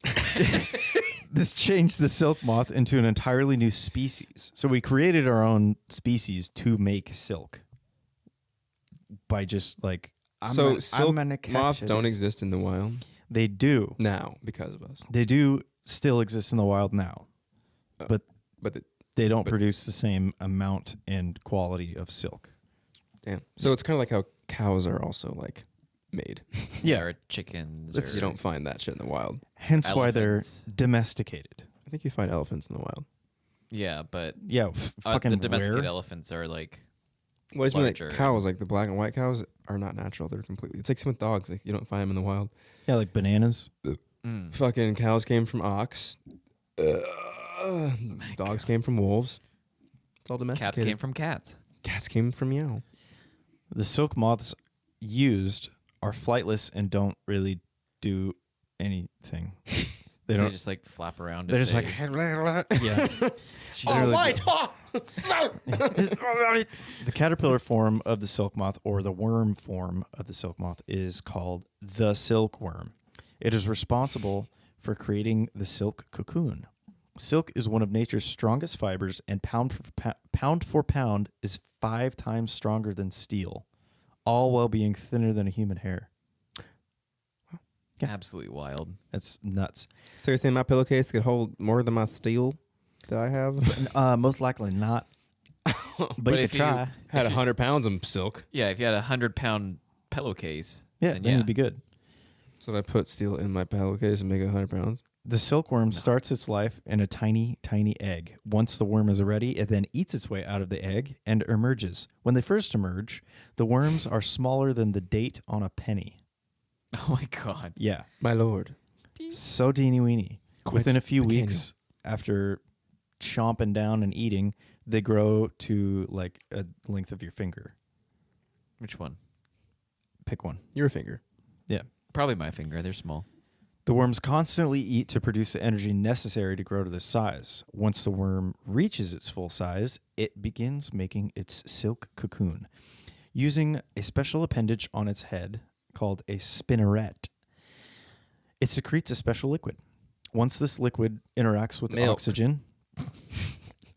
this changed the silk moth into an entirely new species. So we created our own species to make silk by just like Silk gonna moths capture don't this. exist in the wild They do. now because of us. They do still exist in the wild now, but But they don't but- produce the same amount and quality of silk. damn. So it's kind of like how cows are also like made. Yeah. Or chickens. It's- You or don't find that shit in the wild. Hence why they're Elephants. domesticated. I think you find elephants in the wild. Yeah, but Yeah, fucking the domesticated where? elephants are like What is like larger. cows? Like the black and white cows are not natural. They're completely. It's like same with dogs. Like you don't find them in the wild. Yeah, like bananas. Fucking cows came from ox. Dogs came from wolves. It's all domesticated. cats came from cats. Cats came from meow. The silk moths used are flightless and don't really do anything. They They don't. just like flap around. They're if just like yeah. Literally the caterpillar form of the silk moth or the worm form of the silk moth is called the silkworm. It is responsible for creating the silk cocoon. Silk is one of nature's strongest fibers, and pound for pound is 5 times stronger than steel, all while being thinner than a human hair. Yeah. absolutely wild. That's nuts. So you're saying my pillowcase could hold more than my steel that I have? Most likely not. But But you if could try. Had 100 pounds of silk. Yeah, if you had a 100-pound pillowcase, Yeah, then then you'd be good. So if I put steel in my pillowcase and make it 100 pounds? The silkworm starts its life in a tiny, tiny egg. Once the worm is ready, it then eats its way out of the egg and emerges. When they first emerge, the worms are smaller than the date on a penny. oh my god, Yeah, My lord. so teeny weeny. Quite Within a few pequeño. weeks after chomping down and eating, they grow to like a length of your finger. which one? Pick one. Your finger. Yeah. Probably my finger. They're small. The worms constantly eat to produce the energy necessary to grow to this size. Once the worm reaches its full size, it begins making its silk cocoon. Using a special appendage on its head called a spinneret, it secretes a special liquid. Once this liquid interacts with Milk. oxygen,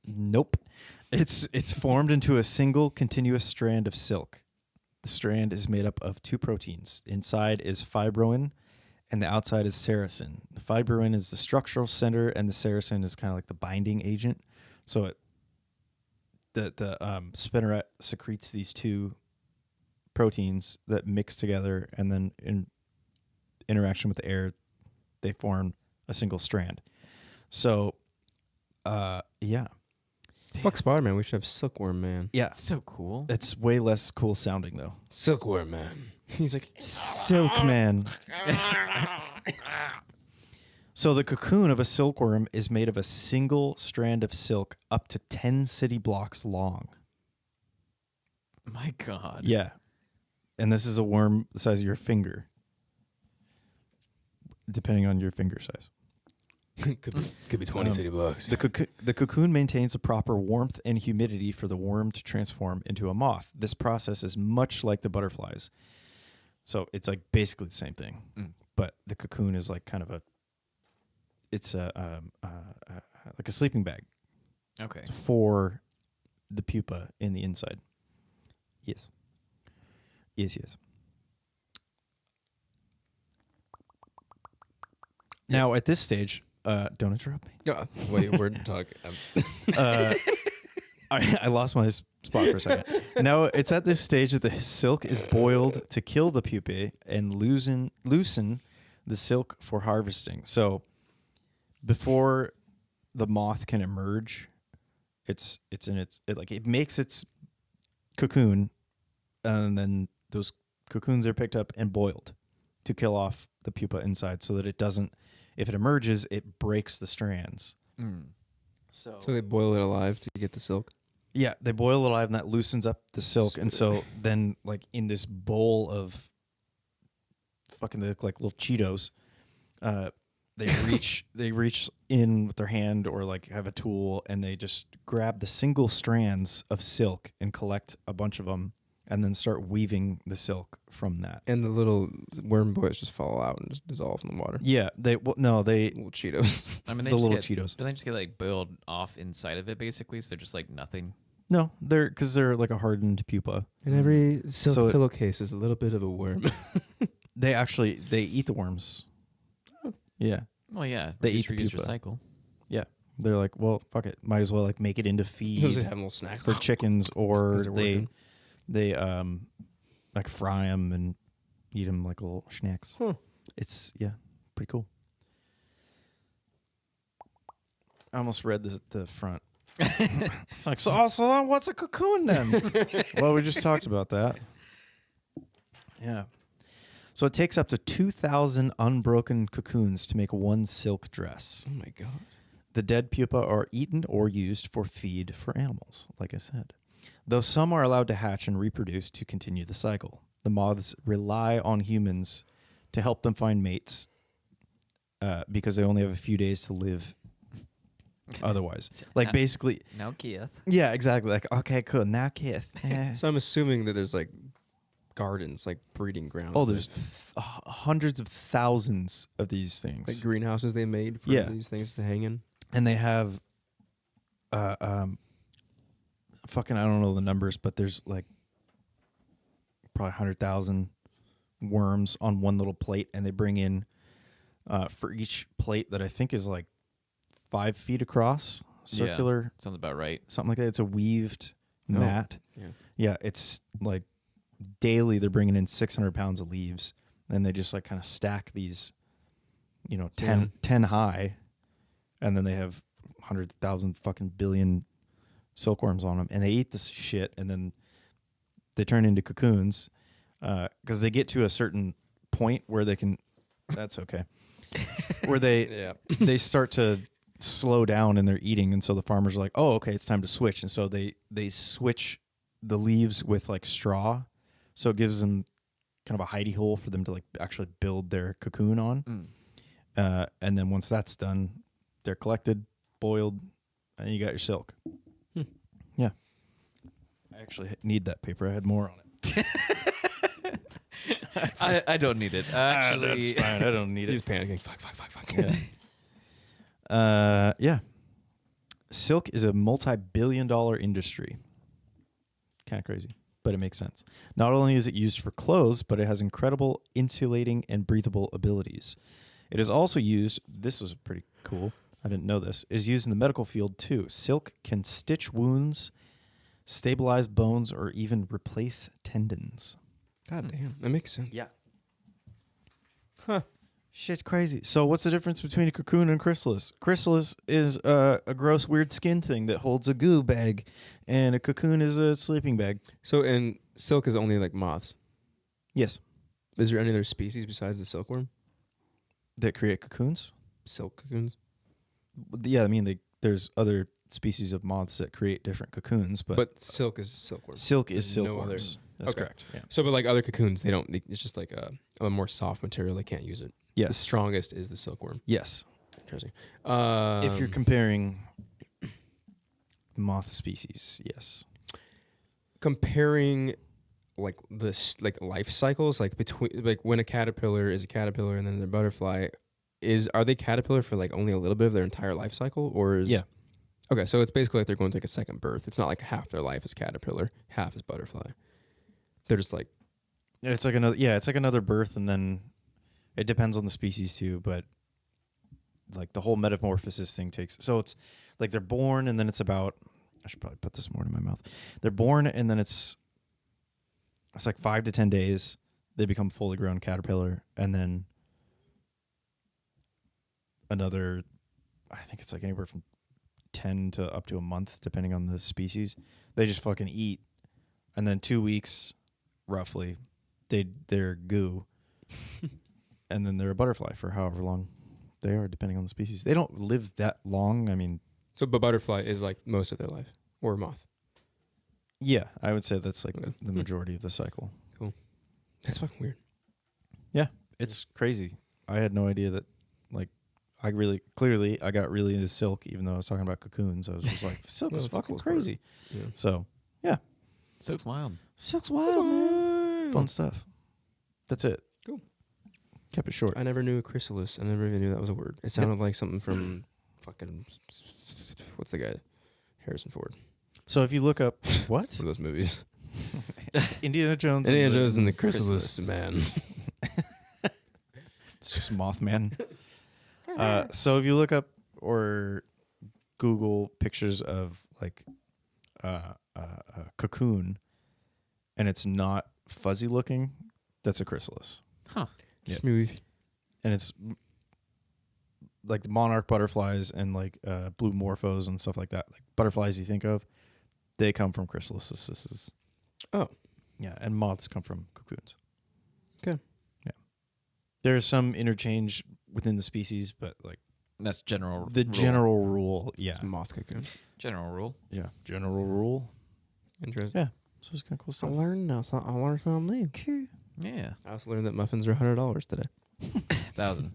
nope, it's formed into a single continuous strand of silk. The strand is made up of 2 proteins. Inside is fibroin, and the outside is sericin. The fibroin is the structural center, and the sericin is kind of like the binding agent. So the spinneret secretes these 2 proteins that mix together, and then in interaction with the air, they form a single strand. So, yeah, Fuck Spider-Man. We should have Silkworm Man. yeah, That's so cool. it's way less cool sounding though. Silkworm Man. He's like, Silkman. So the cocoon of a silkworm is made of a single strand of silk up to 10 city blocks long. My god. Yeah. And this is a worm the size of your finger, depending on your finger size. Could be 20 city blocks. The cocoon maintains a proper warmth and humidity for the worm to transform into a moth. This process is much like the butterflies. So it's like basically the same thing. But the cocoon is like kind of it's like a sleeping bag Okay. for the pupa in the inside. Yes. Yes. Now at this stage, don't interrupt me. oh, wait, we're talking. I lost my spot for a second. Now it's at this stage that the silk is boiled to kill the pupae and loosen the silk for harvesting. So before the moth can emerge, it makes its cocoon, and then those cocoons are picked up and boiled to kill off the pupa inside, so that it doesn't. If it emerges, it breaks the strands. So they boil it alive to get the silk. Yeah, they boil it alive, and that loosens up the silk. And so then, like, in this bowl of fucking, they look like little Cheetos, they reach in with their hand or like have a tool, and they just grab the single strands of silk and collect a bunch of them, and then start weaving the silk from that. And the little worm boys just fall out and just dissolve in the water. Yeah, they Little Cheetos. I mean, they the just little get, Cheetos. Do they just get like boiled off inside of it basically? So they're just like nothing. No, they're like a hardened pupa. And every silk So it- pillowcase is a little bit of a worm. They eat the worms. Yeah. Well, yeah. They reduce, eat the reduce, pupa. recycle. Yeah. They're like, well, fuck it. Might as well like make it into feed Those have little snacks for chickens, or Those are working. they like fry them and eat them like little snacks. Huh. It's pretty cool. I almost read the front. It's like, so then what's a cocoon then? Well, we just talked about that. Yeah. So it takes up to 2,000 unbroken cocoons to make one silk dress. Oh my god. The dead pupa are eaten or used for feed for animals, like I said. Though some are allowed to hatch and reproduce to continue the cycle. The moths rely on humans to help them find mates because they only have a few days to live. Otherwise, like No. basically, No, Keith. yeah, exactly. Like, okay, cool. Now, Kith. So I'm assuming that there's like gardens, like breeding grounds. Oh, there's hundreds of thousands of these things. like greenhouses they made for Yeah. these things to hang in. And they have fucking, I don't know the numbers, but there's like probably 100,000 worms on one little plate, and they bring in for each plate that I think is like 5 feet across, circular, Sounds about right. something like that. It's a weaved Oh. mat. Yeah. Yeah, it's like daily they're bringing in 600 pounds of leaves, and they just like kind of stack these, 10 high, and then they have 100,000 fucking billion silkworms on them, and they eat this shit, and then they turn into cocoons because they get to a certain point where they can. That's okay. Where they they start to slow down in their eating, and so the farmers are like, "Oh, okay, it's time to switch," and so they switch the leaves with like straw, so it gives them kind of a hidey hole for them to like actually build their cocoon on. And then once that's done, they're collected, boiled, and you got your silk. Yeah. I actually need that paper. I had more on it. I don't need it. Actually, that's fine. I don't need He's it. panicking. Fuck. Yeah. Yeah. Silk is a multi-billion-dollar industry. Kind of crazy, but it makes sense. Not only is it used for clothes, but it has incredible insulating and breathable abilities. It is also used, this is pretty cool, I didn't know this, is used in the medical field too. Silk can stitch wounds, stabilize bones, or even replace tendons. God damn, that makes sense. Yeah. Huh. Shit's crazy. So what's the difference between a cocoon and chrysalis? Chrysalis is a gross, weird skin thing that holds a goo bag, and a cocoon is a sleeping bag. So, and silk is only like moths. Yes. Is there any other species besides the silkworm? That create cocoons? Silk cocoons? Yeah, I mean, there's other species of moths that create different cocoons, but silk is silkworm. silk is There's no silkworms. That's Okay. correct. Yeah. So, but like other cocoons, they don't. It's just like a more soft material. They can't use it. The Yes. strongest is the silkworm. Yes. Interesting. If you're comparing moth species, yes. Comparing like this, like life cycles, like between like when a caterpillar is a caterpillar and then the butterfly, are they caterpillar for like only a little bit of their entire life cycle, or is Yeah. Okay, so it's basically like they're going to take a second birth. It's not like half their life is caterpillar, half is butterfly. They're just like It's like another. Yeah, it's like another birth, and then it depends on the species too. But like the whole metamorphosis thing takes. So it's like they're born, and then it's about. I should probably put this more in my mouth. They're born, and then it's like 5 to 10 days. They become fully grown caterpillar, and then another. I think it's like anywhere from 10 to up to a month, depending on the species. They just fucking eat, and then 2 weeks, roughly, they're goo, and then they're a butterfly for however long they are, depending on the species. They don't live that long. I mean, so, but butterfly is like most of their life, or moth. yeah, I would say that's like Okay. the majority of the cycle. That's fucking weird. Yeah, it's crazy. I had no idea that. Like, I got really into silk, even though I was talking about cocoons. I was just like, silk No, is it's the fucking coolest part. crazy. Yeah. So, yeah, Silk's wild. silk's wild, man. Fun stuff. That's it. Cool. Kept it short. I never knew chrysalis. I never even knew that was a word. It sounded like something from fucking what's the guy? Harrison Ford. So if you look up what One of those movies. Indiana Jones, Indiana Jones and the Chrysalis Man. it's just Mothman. So if you look up or Google pictures of like Cocoon, and it's not fuzzy looking, that's a chrysalis. Huh. Yeah. Smooth. And it's like the monarch butterflies and like blue morphos and stuff like that. Like butterflies you think of, they come from chrysalises. Oh. Yeah, and moths come from cocoons. Okay. Yeah. There's some interchange within the species, but like That's general. the rule. general rule, yeah. It's a moth cocoon. General rule. Yeah. General rule. Interesting. Yeah. So it's kind of cool stuff. I learned something new. Yeah. I also learned that muffins are $100 today. 1,000.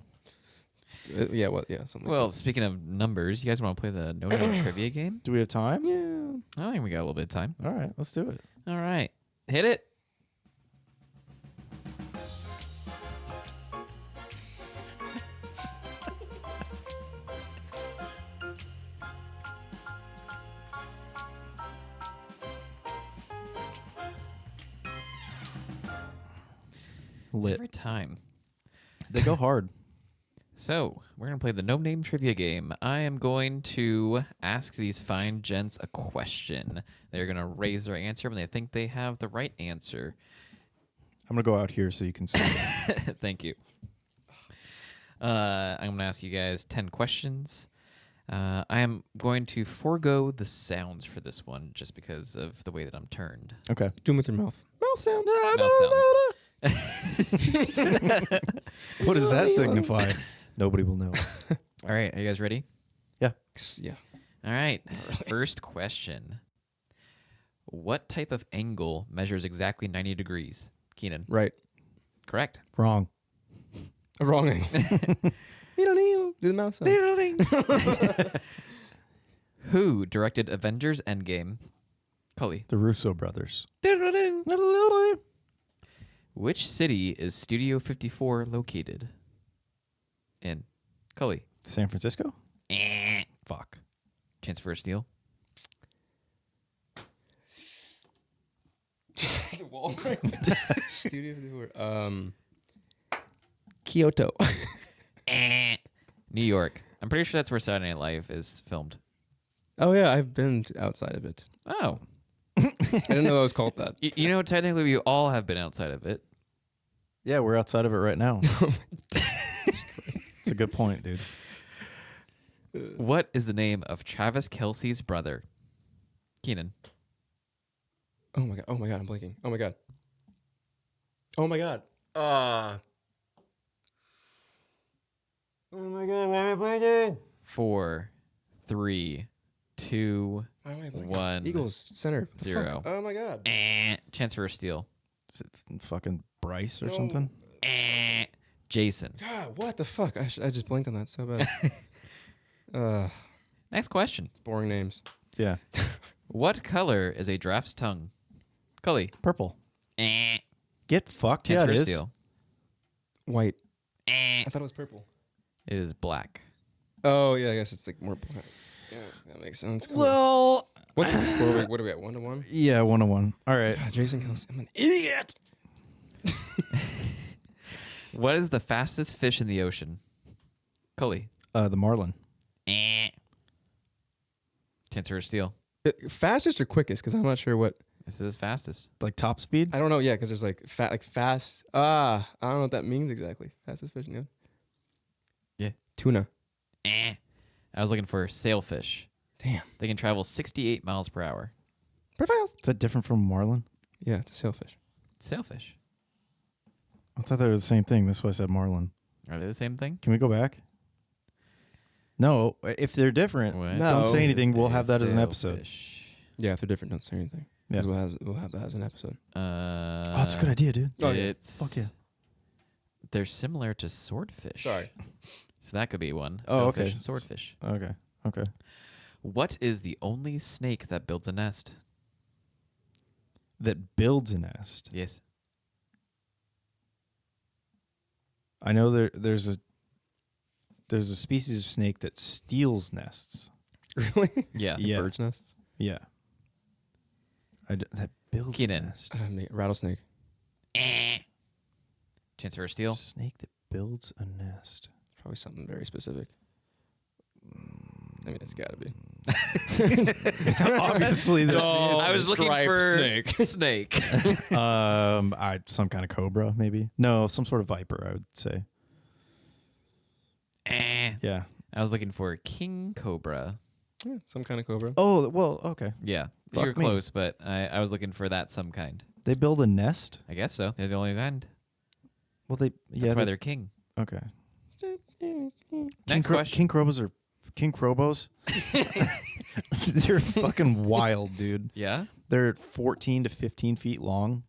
Yeah, well, yeah, something. Well, speaking of numbers, you guys want to play the No Name Trivia game? Do we have time? I think we got a little bit of time. All right, let's do it. All right. Hit it. Lit. Every time. They go hard. So, we're going to play the No Name Trivia game. I am going to ask these fine gents a question. They're going to raise their answer when they think they have the right answer. I'm gonna go out here so you can see. Thank you. I'm going to ask you guys 10 questions. I am going to forego the sounds for this one just because of the way that I'm turned. Okay. Do them with your mouth. Mouth sounds. Mouth sounds. What does that signify? Nobody will know. All right. Are you guys ready? Yeah. All right. First question. What type of angle measures exactly 90 degrees? Keenan. Right. Correct. Wrong. A wrong angle. You don't need do the mouth sound. Who directed Avengers Endgame? Cully. The Russo brothers. Which city is Studio 54 located in? Cully. San Francisco? Fuck. Chance for a steal. Studio. Kyoto. New York. I'm pretty sure that's where Saturday Night Live is filmed. Oh yeah, I've been outside of it. Oh. I didn't know it was called that. You know, technically we all have been outside of it. Yeah, we're outside of it right now. It's a good point, dude. What is the name of Travis Kelce's brother? Keenan. Oh my god! Oh my god! I'm blinking. Oh my god! Oh my god! Oh my god! Why am I blinking? 4, 3, 2, Why am I blinking? 1. Eagles center. What the 0. fuck? Oh my god! Chance for a steal. Is it fucking Bryce or something? Jason. God, what the fuck? I just blinked on that so bad. Next question. It's boring names. Yeah. What color is a giraffe's tongue? Cully. Purple. Get fucked. Chance Yeah, for it a is. steal. White. I thought it was purple. It is black. Oh yeah, I guess it's like more black. Yeah, that makes sense. Cool. Well, What's the score? What are we at? 1-1. yeah, 1-1. All right. God, Jason Kelce. I'm an idiot. What is the fastest fish in the ocean? Cully. The Marlin. Chance for a steal. Fastest or quickest? Because I'm not sure what. This is fastest. Like top speed? I don't know. Yeah, because there's like fast. I don't know what that means exactly. Fastest fish. Yeah. Yeah. Tuna. I was looking for sailfish. Damn. They can travel 68 miles per hour. Pretty fast. Is that different from Marlin? Yeah, it's a sailfish. Sailfish. I thought they were the same thing. That's why I said Marlin. Are they the same thing? Can we go back? No, if they're different, What? No. don't say anything. We'll Is have that as an episode. sailfish. Yeah, if they're different, don't say anything. Yeah. Because we'll have that as an episode. Oh, that's a good idea, dude. Oh, yeah. It's Fuck yeah. They're similar to swordfish. Sorry. So that could be one. Oh, Sailfish okay. and swordfish. Okay. What is the only snake that builds a nest? That builds a nest. Yes. I know there's a species of snake that steals nests. Really? Yeah. Yeah. Bird's nests. Yeah. That builds Keenan. a nest. Rattlesnake. Chance for a steal. Snake that builds a nest. Probably something very specific. I mean, it's got to be. Obviously, that's I was looking striped for snake. snake. some kind of cobra, maybe. No, some sort of viper, I would say. Yeah. I was looking for king cobra. Yeah, some kind of cobra. Oh well, okay. Yeah. Fuck You're me. close, but I was looking for that some kind. They build a nest. I guess so. They're the only kind. Well, That's why they're king. okay. Next question. King Crobos are King Crobos. They're fucking wild, dude. Yeah? They're 14 to 15 feet long.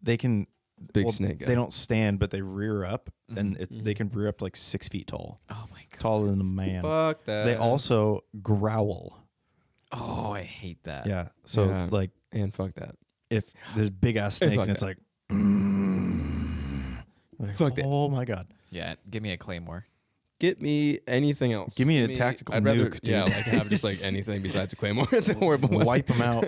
They can Big snake guy. They don't stand, but they rear up, and they can rear up to like 6 feet tall, Oh my god. taller than a man. Fuck that. They also growl. Oh, I hate that. Yeah. So Yeah. like, And fuck that. if there's big ass snake fuck and it's that. like, Fuck that. oh my god. Yeah. Give me a claymore. Get me anything else. Give me a tactical I'd rather, nuke, dude. yeah, like have just like anything besides a claymore. It's a horrible weapon. Wipe them out.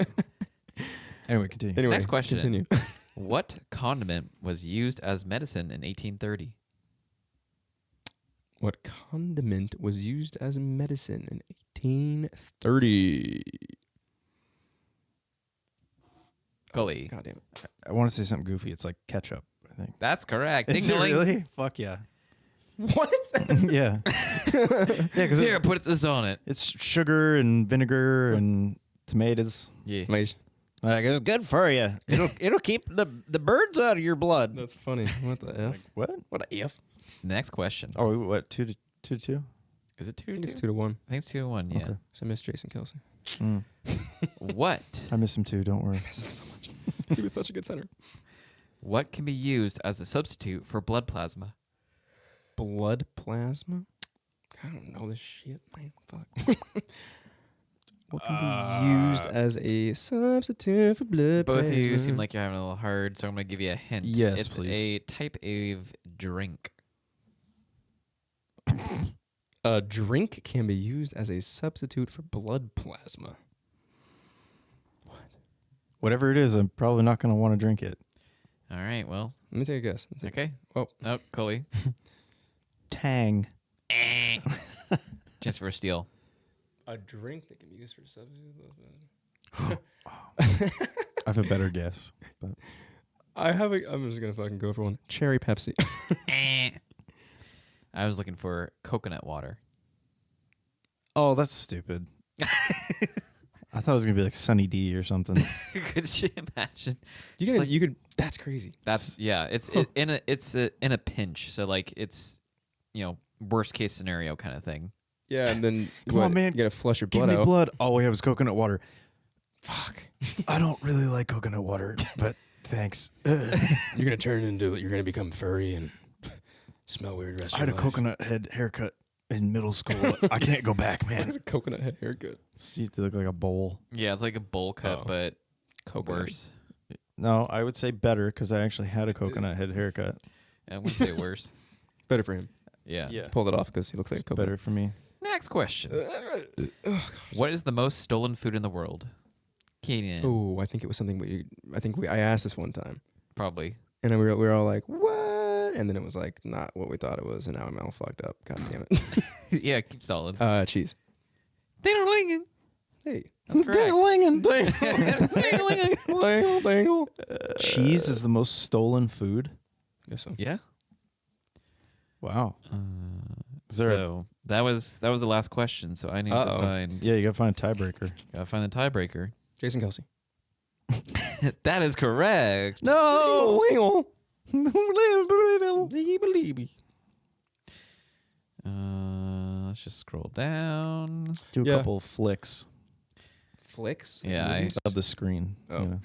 Anyway, continue. Anyway, Next question. Continue. What condiment was used as medicine in 1830? What condiment was used as medicine in 1830? Cully. God damn it. I want to say something goofy. It's like ketchup, I think. That's correct. Is it Ding-a-ling. really? Fuck yeah. What? Yeah. Yeah, because Here, put this on it. it's sugar and vinegar and tomatoes. Yeah. Mate, Like, it's good for you. It'll keep the birds out of your blood. that's funny. What the F? What? What a F? Next question. Oh, what? 2 to 2? Is it 2 I to think it's 2? 2-1. I think it's 2-1. Yeah. Okay. So I miss Jason Kelsey. Mm. What? I miss him too. Don't worry. miss him so much. He was such a good center. What can be used as a substitute for blood plasma? Blood plasma? I don't know this shit, man. Fuck. What can be used as a substitute for blood Both plasma? of you seem like you're having a little hard, so I'm going to give you a hint. Yes, it's please. a type of drink. A drink can be used as a substitute for blood plasma. Whatever it is, I'm probably not going to want to drink it. All right, well, Let me take a guess. okay. Oh. Oh, Cully. Tang. Chance for a steal. A drink that can be used for substitute. I have a better guess. But I'm just gonna fucking go for one. Cherry Pepsi. I was looking for coconut water. oh, that's stupid. I thought it was going to be like Sunny D or something. Could you imagine? You Just could. You could. That's crazy. That's yeah. It's in a pinch. So like it's worst case scenario kind of thing. Yeah, and then Come on, man. You gotta flush your Give blood me out. blood. All we have is coconut water. Fuck. I don't really like coconut water, but thanks. You're gonna turn into. You're gonna become furry and smell weird. Rest I of had a your life. coconut head haircut in middle school. I can't go back, man. It's a coconut head haircut. It used to look like a bowl. Yeah, it's like a bowl cut, Oh. but Coconut. worse. No, I would say better because I actually had a coconut head haircut. I would say worse. Better for him. Yeah. Pulled it off because he looks like a coconut. Better for me. Next question. What is the most stolen food in the world? Keenan. Oh, I think it was something I asked this one time, Probably. and then we were all like, "What?" And then it was like not what we thought it was, and now I'm all fucked up. God damn it. Yeah, keep stalling. Cheese. Ding-a-ling. Hey. That's correct. Dangle. Cheese is the most stolen food. Guess so. Yeah. Wow. Is there a- So that was the last question. So I need to Uh-oh. find Yeah, you gotta find a tiebreaker. the tiebreaker. Jason Kelsey. That is correct. No. Let's just scroll down. Do a Yeah. couple flicks Flicks. Yeah, I- of the screen. Oh. you know.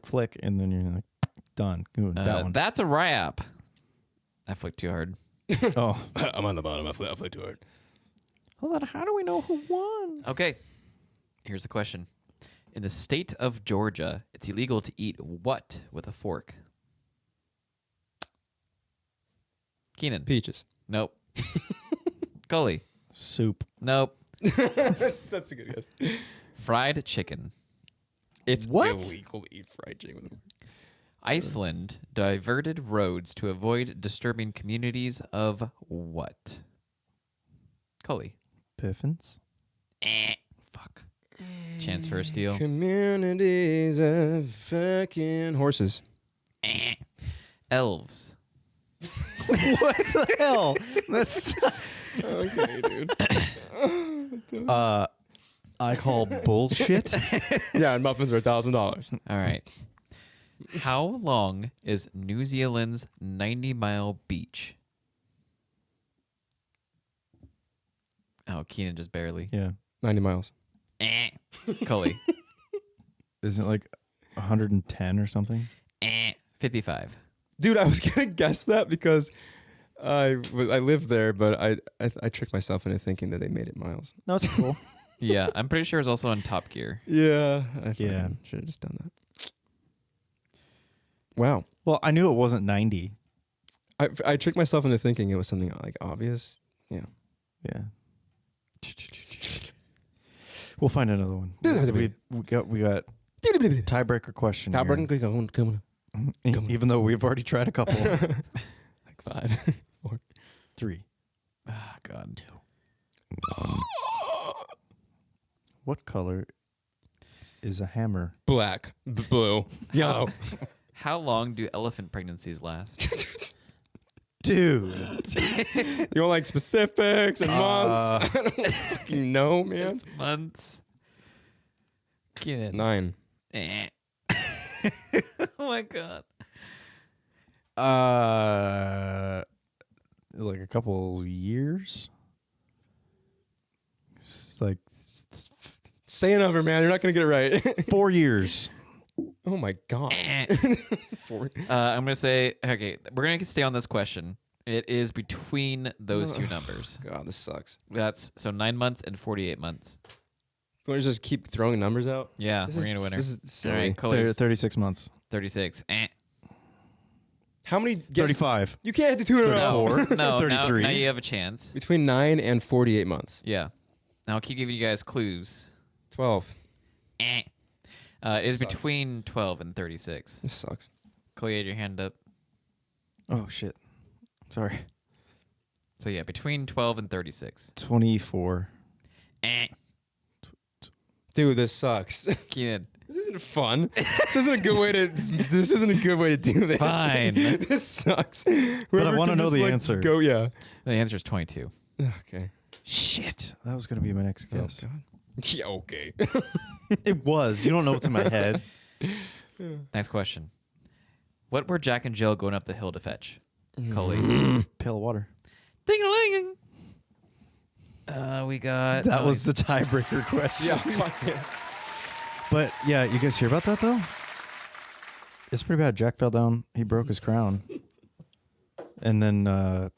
Flick, and then you're like, done. Ooh, that one. That's a wrap. I flicked too hard. Oh, I'm on the bottom. I flew too hard. hold on. How do we know who won? Okay. Here's the question. In the state of Georgia, it's illegal to eat what with a fork? Keenan. Peaches. Nope. Cully. Soup. Nope. That's a good guess. Fried chicken. It's What? illegal to eat fried chicken. Iceland diverted roads to avoid disturbing communities of what? Cully. Piffins. Fuck. Chance for a steal. Communities of fucking horses. Elves. What the hell? That's. Okay, dude. I call bullshit. Yeah, and muffins are $1,000. All right. How long is New Zealand's 90-mile beach? Oh, Keenan just barely. Yeah. 90 miles. Cully. Isn't it like 110 or something? 55. Dude, I was gonna guess that because I lived there, but I tricked myself into thinking that they made it miles. No, it's cool. Yeah, I'm pretty sure it's also on Top Gear. Yeah, Yeah. should have just done that. Wow, Well, I knew it wasn't 90. I tricked myself into thinking it was something like obvious. Yeah. Yeah. We'll find another one. we got tiebreaker question. here. Even though we've already tried a couple. Like 5, 4, 3. Oh, God. What color is a hammer? black, blue, yellow. How long do elephant pregnancies last? Dude. You want like specifics and months? I don't fucking know, man. It's months. Keenan. 9. Eh. Oh my God. Like a couple years. It's like Say a number, man. You're not gonna get it right. 4 years. Oh my god. Eh. 4. I'm gonna say, okay, we're gonna stay on this question. It is between those two numbers. God, this sucks. That's so 9 months and 48 months. You want to just keep throwing numbers out? Yeah, This we're is- gonna winner. This is All silly. right, Cully's 36 months. 36. How many? Guess, 35. You can't do 2 in a row. No, 34. no. 33. Now you have a chance. Between 9 and 48 months. Yeah. Now I'll keep giving you guys clues. 12. It is Sucks. between 12 and 36. This sucks. Chloe, you had your hand up. Oh, shit. Sorry. So yeah, between 12 and 36. 24. Dude, this sucks. Kid. This isn't fun. This isn't a good way to. This isn't a good way to do this. Fine. This sucks. But I Whoever want to can know just, the like, answer. Go, yeah. The answer is 22. Okay. Shit. That was going to be my next guess. Oh, God. Yeah, okay. It was. You don't know what's in my head. Next question. What were Jack and Jill going up the hill to fetch? Cully. Pail of water. Ding-a-ling. We got... That was the tiebreaker question. Yeah, God damn. But yeah, you guys hear about that though? It's pretty bad. Jack fell down. He broke his crown. And then I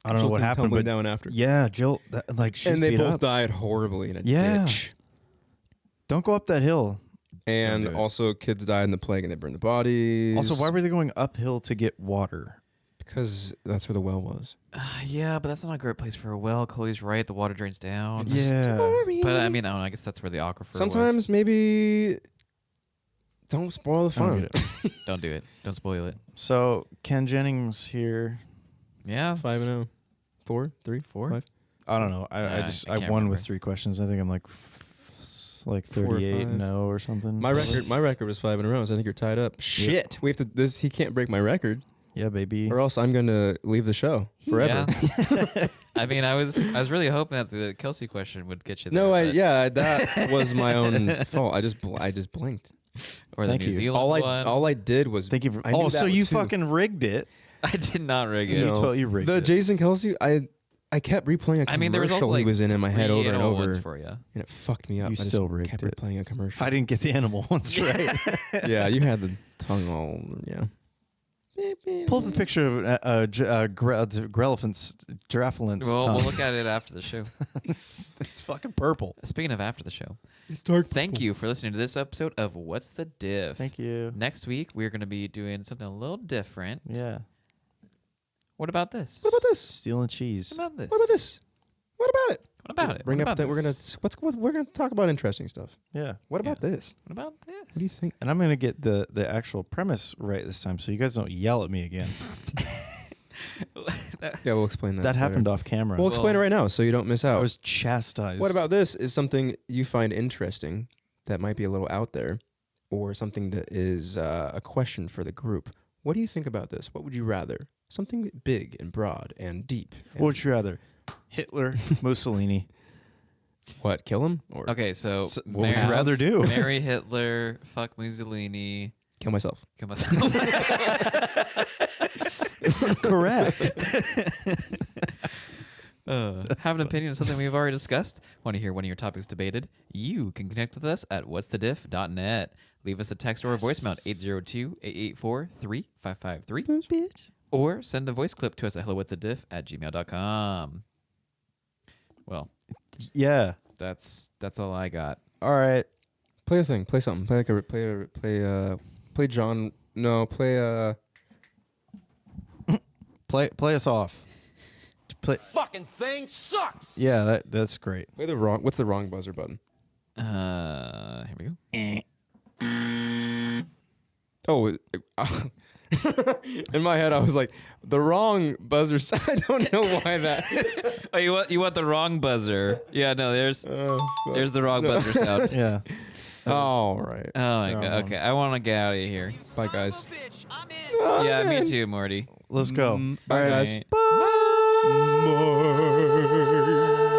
don't know what happened, but down after. yeah, Jill, she's And they beat both up. died horribly in a Yeah. ditch. Don't go up that hill. And do it. also, kids died in the plague and they burned the bodies. Also, why were they going uphill to get water? Because that's where the well was. Yeah, but that's not a great place for a well. Chloe's right. The water drains down. Yeah. But I mean, I don't know. I guess that's where the aquifer Sometimes was. maybe don't spoil the I don't fun. get it. Don't do it. Don't spoil it. So Ken Jennings here. Yeah. 5-0. 4, 3, 4? 5. I don't know. I I just can't won remember. with 3 questions. I think I'm like 4 or 38 5. 0 or something. My record was 5 in a row, so I think you're tied up. Shit. We have to this he can't break my record. Yeah, baby. Or else I'm gonna leave the show forever. Yeah. I mean, I was really hoping that the Kelsey question would get you there. No, but- that was my own fault. I just blinked. Or the Thank New you. Zealand one. All I did was Thank you for. I knew Oh, so that you too. fucking rigged it. I did not rig You it. know, totally rigged the it. Jason Kelsey. I kept replaying a commercial I mean, there was also he like was in my head over and 3 over, ones for you. and it fucked me up. You I just still rigged kept it. replaying a commercial. I didn't get the animal ones right. Yeah, you had the tongue all. Yeah. Pull up a picture of Grelephant's giraffalant's Well, tongue. we'll look at it after the show. it's fucking purple. Speaking of after the show, It's dark. thank you for listening to this episode of What's the Diff. Thank you. Next week, we're going to be doing something a little different. Yeah. What about this? What about this? Steel and cheese. What about this? What about this? What about it? What about it? Bring What up about that this? we're gonna talk about interesting stuff. Yeah. What about this? What about this? What do you think? And I'm gonna get the actual premise right this time, so you guys don't yell at me again. Yeah, we'll explain that. That happened later. off camera. We'll explain it right now so you don't miss I out. was chastised. What about this is something you find interesting that might be a little out there, or something that is a question for the group. What do you think about this? What would you rather? Something big and broad and deep. What would you rather? Hitler, Mussolini. What? Kill him or Okay, so What would you rather do? Marry Hitler, fuck Mussolini, kill myself? kill myself. Correct. Have an opinion on something we've already discussed? Want to hear one of your topics debated? You can connect with us at what'sthediff.net. Leave us a text or a voicemail at 802-884-3553. Or send a voice clip to us at hellowhat'sthediff@gmail.com. Well, Yeah. that's all I got. All right. Play a thing. Play something. Play John. No, play Play us off. Fucking thing sucks. Yeah, that's great. Play the wrong. What's the wrong buzzer button? Here we go. Oh, in my head I was like, the wrong buzzer. I don't know why that. Oh, you want the wrong buzzer? Yeah, no. There's the wrong buzzer sound. Yeah. All right. Oh my god. Okay, I want to get out of here. Bye, guys. Bitch, I'm in. Yeah, me too, Morty. Let's go. Bye, guys. All right. Bye.